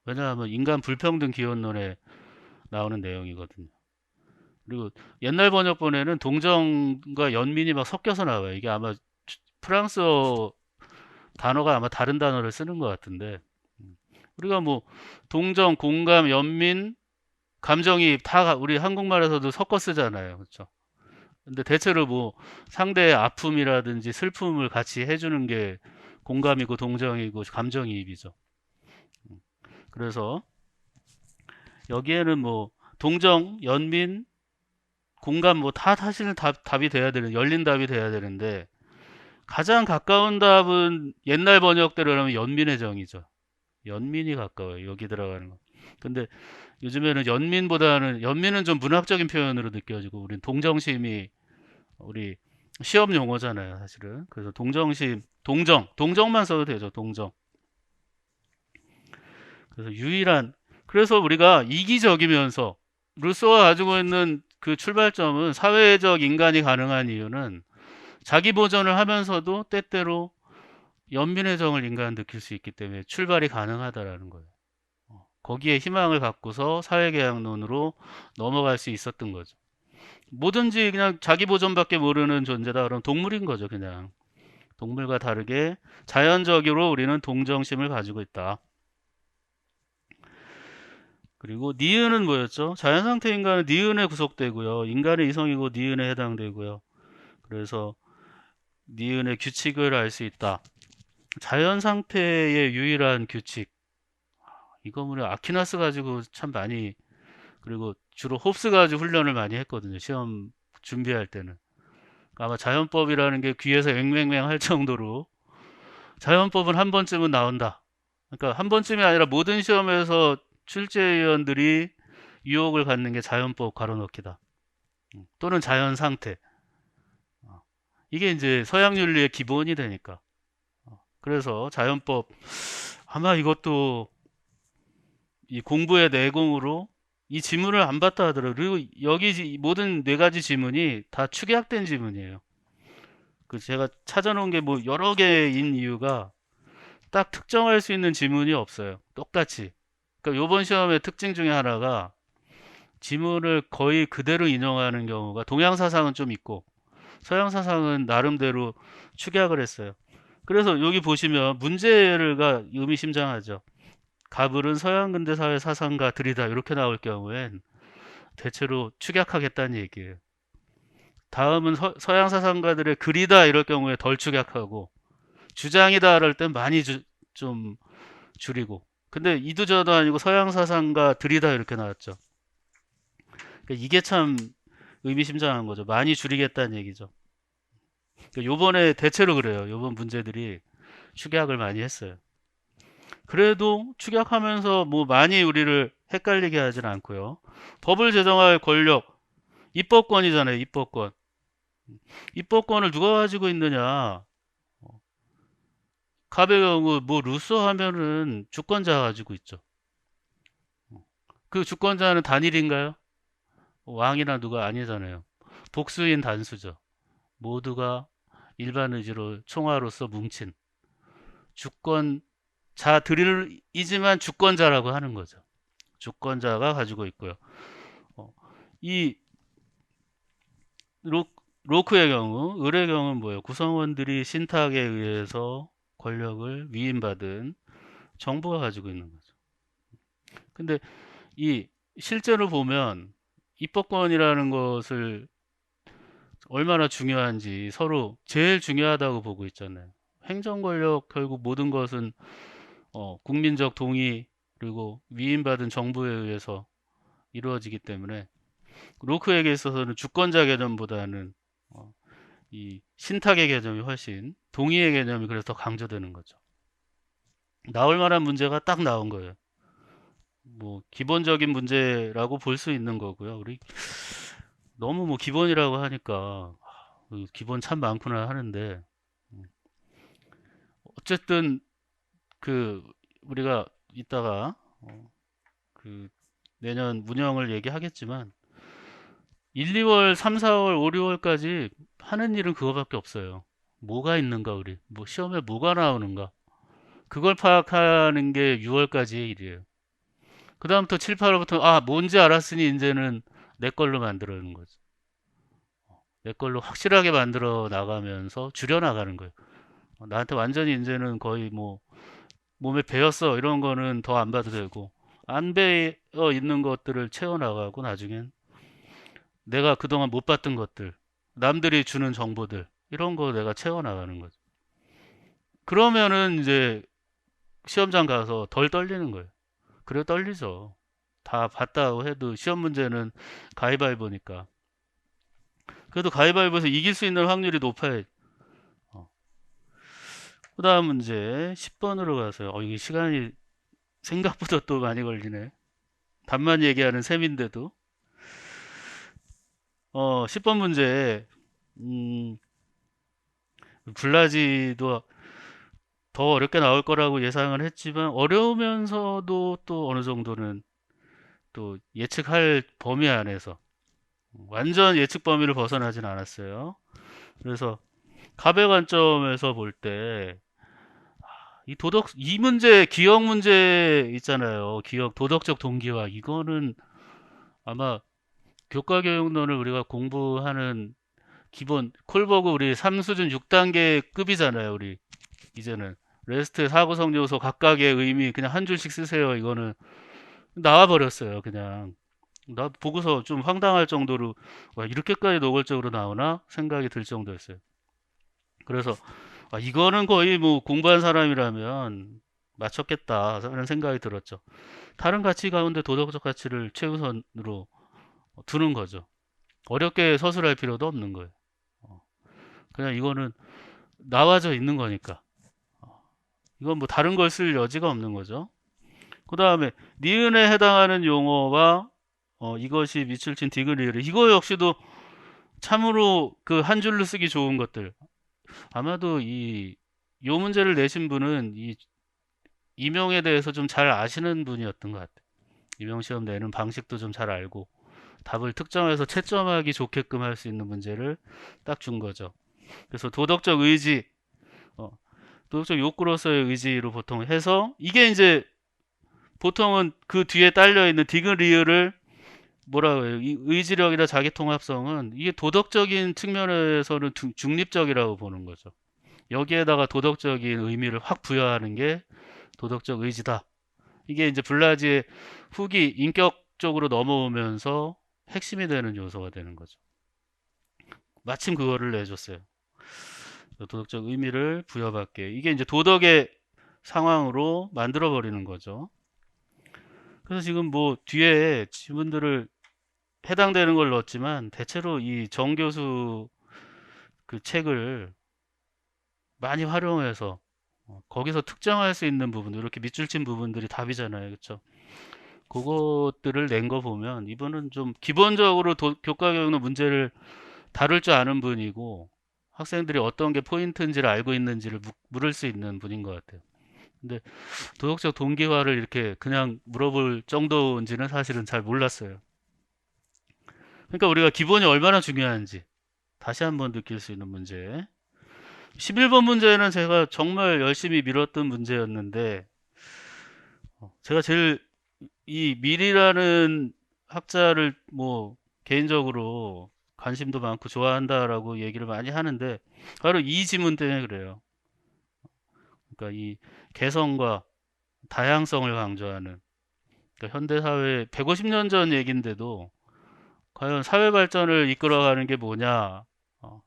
왜냐하면 인간 불평등 기원론에 나오는 내용이거든요. 그리고 옛날 번역본에는 동정과 연민이 막 섞여서 나와요. 이게 아마 프랑스어 단어가 아마 다른 단어를 쓰는 것 같은데 우리가 뭐 동정, 공감, 연민, 감정이입 다 우리 한국말에서도 섞어 쓰잖아요. 그렇죠? 근데 대체로 뭐 상대의 아픔이라든지 슬픔을 같이 해주는 게 공감이고 동정이고 감정이입이죠. 그래서 여기에는 뭐 동정, 연민, 공감 뭐 다 사실은 답이 돼야 되는 열린 답이 돼야 되는데 가장 가까운 답은 옛날 번역대로 하면 연민의 정이죠. 연민이 가까워요. 여기 들어가는 거. 근데 요즘에는 연민은 좀 문학적인 표현으로 느껴지고 우린 동정심이 우리 시험 용어잖아요, 사실은. 그래서 동정만 써도 되죠, 동정. 그래서 그래서 우리가 이기적이면서 루소가 가지고 있는 그 출발점은 사회적 인간이 가능한 이유는 자기 보전을 하면서도 때때로 연민의 정을 인간은 느낄 수 있기 때문에 출발이 가능하다라는 거예요. 거기에 희망을 갖고서 사회계약론으로 넘어갈 수 있었던 거죠. 뭐든지 그냥 자기 보전밖에 모르는 존재다 그러면 동물인 거죠, 그냥. 동물과 다르게 자연적으로 우리는 동정심을 가지고 있다. 그리고 니은은 뭐였죠? 자연상태 인간은 니은에 구속되고요. 인간의 이성이고 니은에 해당되고요. 그래서 니은의 규칙을 알 수 있다. 자연상태의 유일한 규칙. 이거 우리 아퀴나스 가지고 참 많이 그리고 주로 홉스 가지고 훈련을 많이 했거든요. 시험 준비할 때는. 아마 자연법이라는 게 귀에서 앵앵앵 할 정도로 자연법은 한 번쯤은 나온다. 그러니까 한 번쯤이 아니라 모든 시험에서 출제위원들이 유혹을 갖는 게 자연법 가로넣기다. 또는 자연 상태. 이게 이제 서양 윤리의 기본이 되니까. 그래서 자연법 아마 이것도 이 공부의 내공으로 이 지문을 안 봤다 하더라고요. 그리고 여기 모든 네 가지 지문이 다 축약된 지문이에요. 그 제가 찾아놓은 게 뭐 여러 개인 이유가 딱 특정할 수 있는 지문이 없어요. 똑같이. 그러니까 요번 시험의 특징 중에 하나가 지문을 거의 그대로 인용하는 경우가 동양 사상은 좀 있고 서양 사상은 나름대로 축약을 했어요. 그래서 여기 보시면 문제가 의미심장하죠. 가불은 서양 근대사회 사상가들이다 이렇게 나올 경우엔 대체로 축약하겠다는 얘기예요. 다음은 서양 사상가들의 글이다 이럴 경우에 덜 축약하고 주장이다 그럴 땐 많이 좀 줄이고 근데 이두저도 아니고 서양 사상가들이다 이렇게 나왔죠. 그러니까 이게 참 의미심장한 거죠. 많이 줄이겠다는 얘기죠. 그러니까 요번에 대체로 그래요. 요번 문제들이 축약을 많이 했어요. 그래도 축약하면서 뭐 많이 우리를 헷갈리게 하진 않고요. 법을 제정할 권력, 입법권이잖아요. 입법권. 입법권을 누가 가지고 있느냐? 갑의 경우 뭐 루소 하면은 주권자가 가지고 있죠. 그 주권자는 단일인가요? 왕이나 누가 아니잖아요. 복수인 단수죠. 모두가 일반 의지로 총화로서 뭉친 주권자들이지만 주권자라고 하는 거죠. 주권자가 가지고 있고요. 이 로크의 경우, 을의 경우는 뭐예요? 구성원들이 신탁에 의해서 권력을 위임받은 정부가 가지고 있는 거죠. 근데 이 실제로 보면 입법권이라는 것을 얼마나 중요한지 서로 제일 중요하다고 보고 있잖아요. 행정 권력 결국 모든 것은 국민적 동의 그리고 위임받은 정부에 의해서 이루어지기 때문에 로크에게 있어서는 주권자 개념보다는 이 신탁의 개념이 훨씬 동의의 개념이 그래서 더 강조되는 거죠. 나올 만한 문제가 딱 나온 거예요. 뭐 기본적인 문제라고 볼 수 있는 거고요. 우리 너무 뭐 기본이라고 하니까 기본 참 많구나 하는데 음, 어쨌든 그 우리가 이따가 그 내년 운영을 얘기하겠지만 1, 2월, 3, 4월, 5, 6월까지 하는 일은 그거밖에 없어요. 뭐가 있는가 우리 뭐 시험에 뭐가 나오는가 그걸 파악하는 게 6월까지의 일이에요. 그 다음부터 7, 8월부터 뭔지 알았으니 이제는 내 걸로 만들어는 거죠. 내 걸로 확실하게 만들어 나가면서 줄여 나가는 거예요. 나한테 완전히 이제는 거의 뭐 몸에 배었어 이런 거는 더 안 봐도 되고 안 배어 있는 것들을 채워 나가고 나중엔 내가 그동안 못 봤던 것들 남들이 주는 정보들 이런 거 내가 채워 나가는 거죠. 그러면은 이제 시험장 가서 덜 떨리는 거예요. 그래 떨리죠. 다 봤다고 해도 시험 문제는 가위바위보니까. 그래도 가위바위보에서 이길 수 있는 확률이 높아요. 그 다음 문제 10번으로 가서요. 이게 시간이 생각보다 또 많이 걸리네. 답만 얘기하는 셈인데도. 10번 문제, 블라지도 더 어렵게 나올 거라고 예상을 했지만, 어려우면서도 또 어느 정도는 또 예측할 범위 안에서, 완전 예측 범위를 벗어나진 않았어요. 그래서 가배 관점에서 볼 때, 이 문제, 기억 문제 있잖아요. 기억, 도덕적 동기화. 이거는 아마 교과교육론을 우리가 공부하는 기본 콜버그 우리 3수준 6단계 급이잖아요. 우리 이제는 레스트 사고성 요소 각각의 의미 그냥 한 줄씩 쓰세요. 이거는 나와 버렸어요. 그냥 나 보고서 좀 황당할 정도로 와, 이렇게까지 노골적으로 나오나 생각이 들 정도였어요. 그래서 이거는 거의 뭐 공부한 사람이라면 맞췄겠다 하는 생각이 들었죠. 다른 가치 가운데 도덕적 가치를 최우선으로 두는 거죠. 어렵게 서술할 필요도 없는 거예요. 그냥 이거는 나와져 있는 거니까. 이건 뭐 다른 걸 쓸 여지가 없는 거죠. 그 다음에 니은에 해당하는 용어와 이것이 밑줄 친 디귿 이거 역시도 참으로 그 한 줄로 쓰기 좋은 것들. 아마도 요 문제를 내신 분은 이 임용에 대해서 좀 잘 아시는 분이었던 것 같아요. 임용 시험 내는 방식도 좀 잘 알고 답을 특정해서 채점하기 좋게끔 할 수 있는 문제를 딱 준 거죠. 그래서 도덕적 의지, 어, 도덕적 욕구로서의 의지로 보통 해서 이게 이제 보통은 그 뒤에 딸려 있는 디귿 리을을 뭐라고 해요? 이 의지력이나 자기통합성은 이게 도덕적인 측면에서는 중립적이라고 보는 거죠. 여기에다가 도덕적인 의미를 확 부여하는 게 도덕적 의지다. 이게 이제 블라지의 후기 인격적으로 넘어오면서 핵심이 되는 요소가 되는 거죠. 마침 그거를 내줬어요. 도덕적 의미를 부여받게. 이게 이제 도덕의 상황으로 만들어 버리는 거죠. 그래서 지금 뭐 뒤에 지문들을 해당되는 걸 넣었지만 대체로 이 정교수 그 책을 많이 활용해서 거기서 특정할 수 있는 부분 이렇게 밑줄 친 부분들이 답이잖아요. 그렇죠? 그것들을 낸 거 보면 이분은 좀 기본적으로 교과교육의 문제를 다룰 줄 아는 분이고 학생들이 어떤 게 포인트인지를 알고 있는지를 물을 수 있는 분인 것 같아요. 근데 도덕적 동기화를 이렇게 그냥 물어볼 정도인지는 사실은 잘 몰랐어요. 그러니까 우리가 기본이 얼마나 중요한지 다시 한번 느낄 수 있는 문제. 11번 문제는 제가 정말 열심히 미뤘던 문제였는데 제가 제일 이 밀이라는 학자를 뭐 개인적으로 관심도 많고 좋아한다라고 얘기를 많이 하는데 바로 이 지문 때문에 그래요. 그러니까 이 개성과 다양성을 강조하는 그러니까 현대 사회 150년 전 얘긴데도 과연 사회 발전을 이끌어가는 게 뭐냐?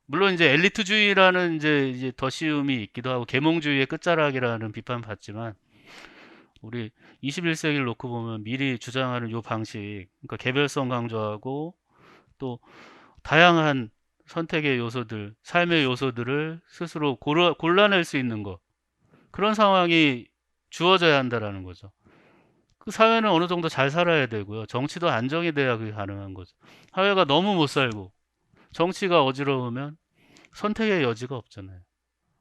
물론 이제 엘리트주의라는 이제 더 쉬움이 있기도 하고 계몽주의의 끝자락이라는 비판 받지만 우리 21세기를 놓고 보면 미리 주장하는 요 방식, 그러니까 개별성 강조하고 또 다양한 선택의 요소들, 삶의 요소들을 스스로 골라낼 수 있는 거. 그런 상황이 주어져야 한다라는 거죠. 그 사회는 어느 정도 잘 살아야 되고요. 정치도 안정이 돼야 그게 가능한 거죠. 사회가 너무 못 살고 정치가 어지러우면 선택의 여지가 없잖아요.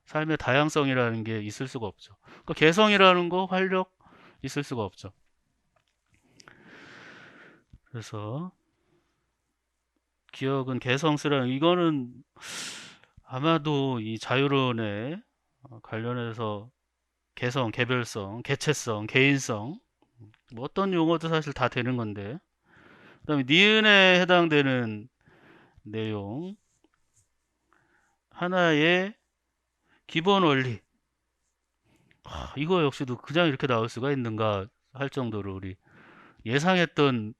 삶의 다양성이라는 게 있을 수가 없죠. 그러니까 개성이라는 거, 활력 있을 수가 없죠. 그래서 기억은 개성스러운 이거는 아마도 이 자유론에 관련해서 개성, 개별성, 개체성, 개인성 뭐 어떤 용어도 사실 다 되는 건데 그다음에 니은에 해당되는 내용 하나의 기본 원리 이거 역시도 그냥 이렇게 나올 수가 있는가 할 정도로 우리 예상했던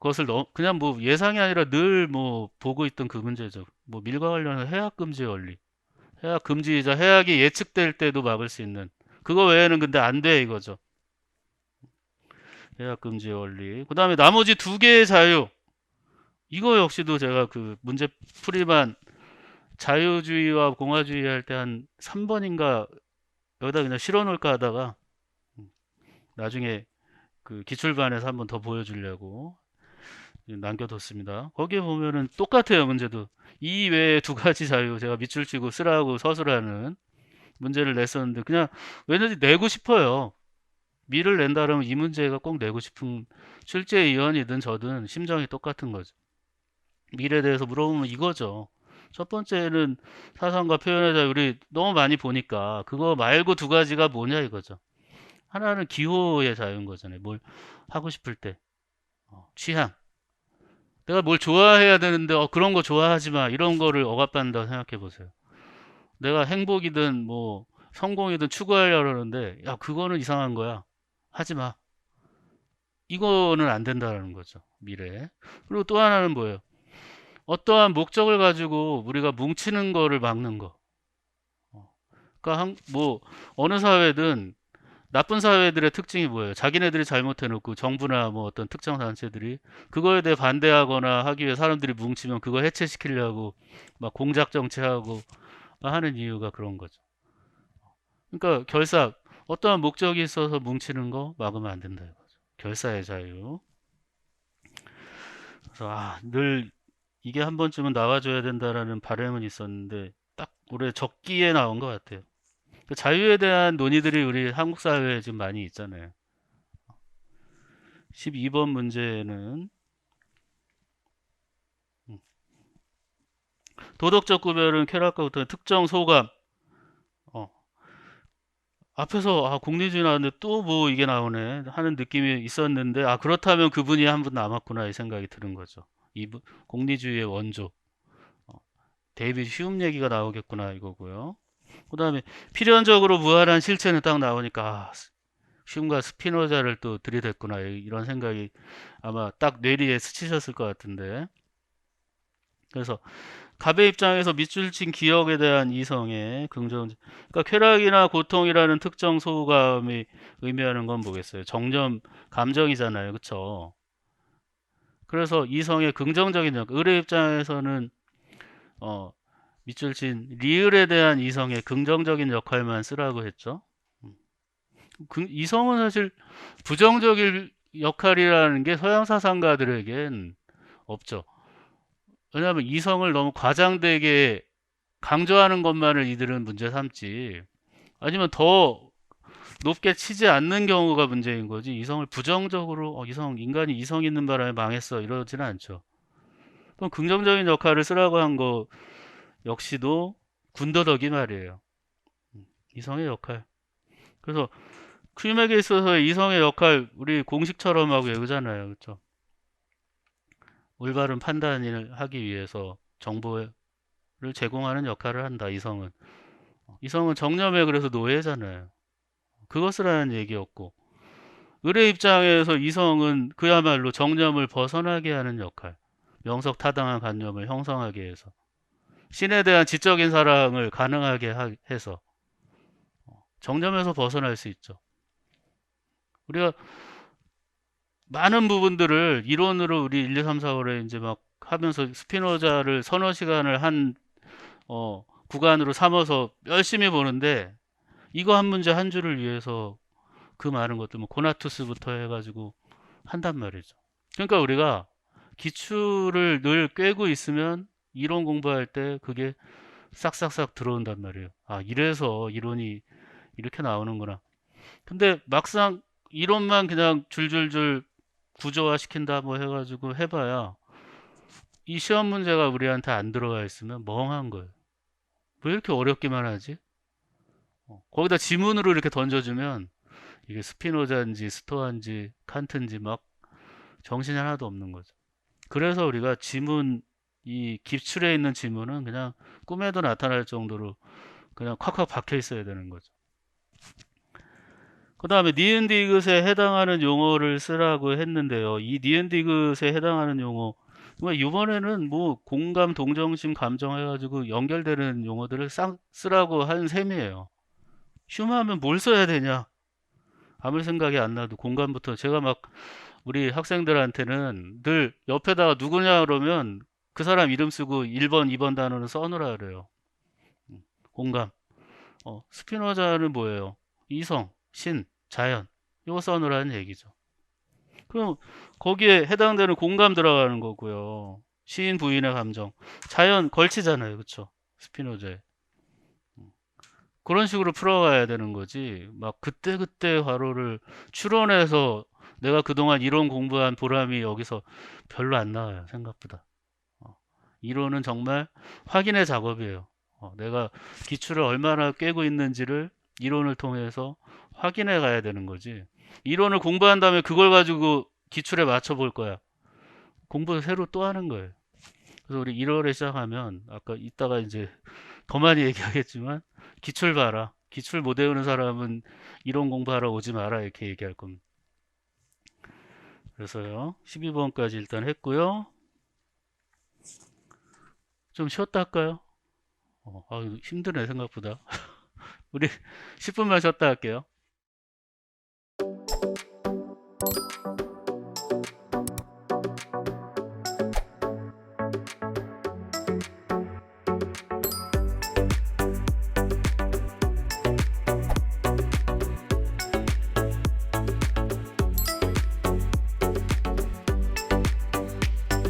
것을 그냥 뭐 예상이 아니라 늘 뭐 보고 있던 그 문제죠. 뭐 밀과 관련해서 해약 금지 원리. 해약 금지이자 해약이 예측될 때도 막을 수 있는 그거 외에는 근데 안 돼 이거죠. 해약 금지 원리. 그다음에 나머지 두 개의 자유. 이거 역시도 제가 그 문제 풀이만 자유주의와 공화주의 할 때 한 3번인가 여기다 그냥 실어 놓을까 하다가 나중에 그 기출반에서 한번 더 보여주려고 남겨뒀습니다. 거기에 보면은 똑같아요, 문제도. 이 외에 두 가지 자유, 제가 밑줄 치고 쓰라고 서술하는 문제를 냈었는데, 그냥 왠지 내고 싶어요. 미를 낸다 그러면 이 문제가 꼭 내고 싶은 출제위원이든 저든 심정이 똑같은 거죠. 미래에 대해서 물어보면 이거죠. 첫 번째는 사상과 표현의 자유, 우리 너무 많이 보니까 그거 말고 두 가지가 뭐냐 이거죠. 하나는 기호의 자유인 거잖아요. 뭘 하고 싶을 때. 취향. 내가 뭘 좋아해야 되는데 그런 거 좋아하지 마 이런 거를 억압한다고 생각해 보세요. 내가 행복이든 뭐 성공이든 추구하려고 하는데 야 그거는 이상한 거야 하지 마 이거는 안 된다는 거죠 미래에. 그리고 또 하나는 뭐예요? 어떠한 목적을 가지고 우리가 뭉치는 거를 막는 거. 그러니까 뭐 어느 사회든 나쁜 사회들의 특징이 뭐예요? 자기네들이 잘못해놓고 정부나 뭐 어떤 특정 단체들이 그거에 대해 반대하거나 하기 위해 사람들이 뭉치면 그거 해체시키려고 막 공작 정치하고 하는 이유가 그런 거죠. 그러니까 결사 어떠한 목적이 있어서 뭉치는 거 막으면 안 된다 이거죠. 결사의 자유. 그래서 늘 이게 한 번쯤은 나와줘야 된다라는 바람은 있었는데 딱 올해 적기에 나온 것 같아요. 그 자유에 대한 논의들이 우리 한국 사회에 지금 많이 있잖아요. 12번 문제는 도덕적 구별은 쾌락과부터 특정 소감. 어, 앞에서 공리주의 나왔는데 또 뭐 이게 나오네 하는 느낌이 있었는데 그렇다면 그분이 한 분 남았구나 이 생각이 드는 거죠. 이분 공리주의의 원조 데이비드 휴움 얘기가 나오겠구나 이거고요. 그 다음에 필연적으로 무한한 실체는 딱 나오니까 휴움과 스피노자를 또 들이댔구나 이런 생각이 아마 딱 뇌리에 스치셨을 것 같은데 그래서 갑의 입장에서 밑줄 친 기억에 대한 이성의 긍정, 그러니까 쾌락이나 고통이라는 특정 소감이 의미하는 건 뭐겠어요? 정념, 감정이잖아요, 그쵸? 그래서 이성의 긍정적인 역, 을의 입장에서는 어, 밑줄 친 리을에 대한 이성의 긍정적인 역할만 쓰라고 했죠. 이성은 사실 부정적인 역할이라는 게 서양 사상가들에겐 없죠. 왜냐하면 이성을 너무 과장되게 강조하는 것만을 이들은 문제 삼지 아니면 더 높게 치지 않는 경우가 문제인 거지 이성을 부정적으로 인간이 이성 있는 바람에 망했어 이러지는 않죠. 그럼 긍정적인 역할을 쓰라고 한 거 역시도 군더더기 말이에요. 이성의 역할. 그래서 크림에게 있어서 이성의 역할 우리 공식처럼 하고 외우잖아요. 그렇죠? 올바른 판단을 하기 위해서 정보를 제공하는 역할을 한다. 이성은 정념에 그래서 노예잖아요. 그것을 하는 얘기였고 을의 입장에서 이성은 그야말로 정념을 벗어나게 하는 역할 명석타당한 관념을 형성하게 해서 신에 대한 지적인 사랑을 가능하게 해서 정념에서 벗어날 수 있죠. 우리가 많은 부분들을 이론으로 우리 1, 2, 3, 4월에 이제 막 하면서 스피노자를 서너 시간을 한 구간으로 삼아서 열심히 보는데 이거 한 문제 한 줄을 위해서 그 많은 것들 뭐 고나투스부터 해가지고 한단 말이죠. 그러니까 우리가 기출을 늘 꿰고 있으면 이론 공부할 때 그게 싹싹싹 들어온단 말이에요. 아, 이래서 이론이 이렇게 나오는구나. 근데 막상 이론만 그냥 줄줄줄 구조화 시킨다 뭐 해가지고 해봐야 이 시험 문제가 우리한테 안 들어가 있으면 멍한 거예요. 왜 이렇게 어렵기만 하지? 거기다 지문으로 이렇게 던져주면 이게 스피노자인지 스토아인지 칸트인지 막 정신이 하나도 없는 거죠. 그래서 우리가 지문, 이 기출에 있는 지문은 그냥 꿈에도 나타날 정도로 그냥 콱콱 박혀 있어야 되는 거죠. 그 다음에 니은디귿에 해당하는 용어를 쓰라고 했는데요. 이 니은디귿에 해당하는 용어, 이번에는 뭐 공감, 동정심, 감정 해가지고 연결되는 용어들을 싹 쓰라고 한 셈이에요. 흉하면 뭘 써야 되냐? 아무 생각이 안 나도 공감부터 제가 막 우리 학생들한테는 늘 옆에다가 누구냐 그러면 그 사람 이름 쓰고 1번, 2번 단어는 써놓으라 그래요. 공감. 스피노자는 뭐예요? 이성, 신, 자연. 이거 써놓으라는 얘기죠. 그럼 거기에 해당되는 공감 들어가는 거고요. 시인, 부인의 감정. 자연 걸치잖아요. 그쵸? 스피노자에. 그런 식으로 풀어가야 되는 거지. 막 그때그때 화로를 추론해서 내가 그동안 이론 공부한 보람이 여기서 별로 안 나와요. 생각보다. 이론은 정말 확인의 작업이에요. 내가 기출을 얼마나 꿰고 있는지를 이론을 통해서 확인해 가야 되는 거지. 이론을 공부한 다음에 그걸 가지고 기출에 맞춰 볼 거야. 공부를 새로 또 하는 거예요. 그래서 우리 1월에 시작하면 아까 이따가 이제 더 많이 얘기하겠지만 기출 봐라. 기출 못 외우는 사람은 이론 공부하러 오지 마라 이렇게 얘기할 겁니다. 그래서요. 12번까지 일단 했고요. 좀 쉬었다 할까요? 힘드네 생각보다. 우리 10분만 쉬었다 할게요.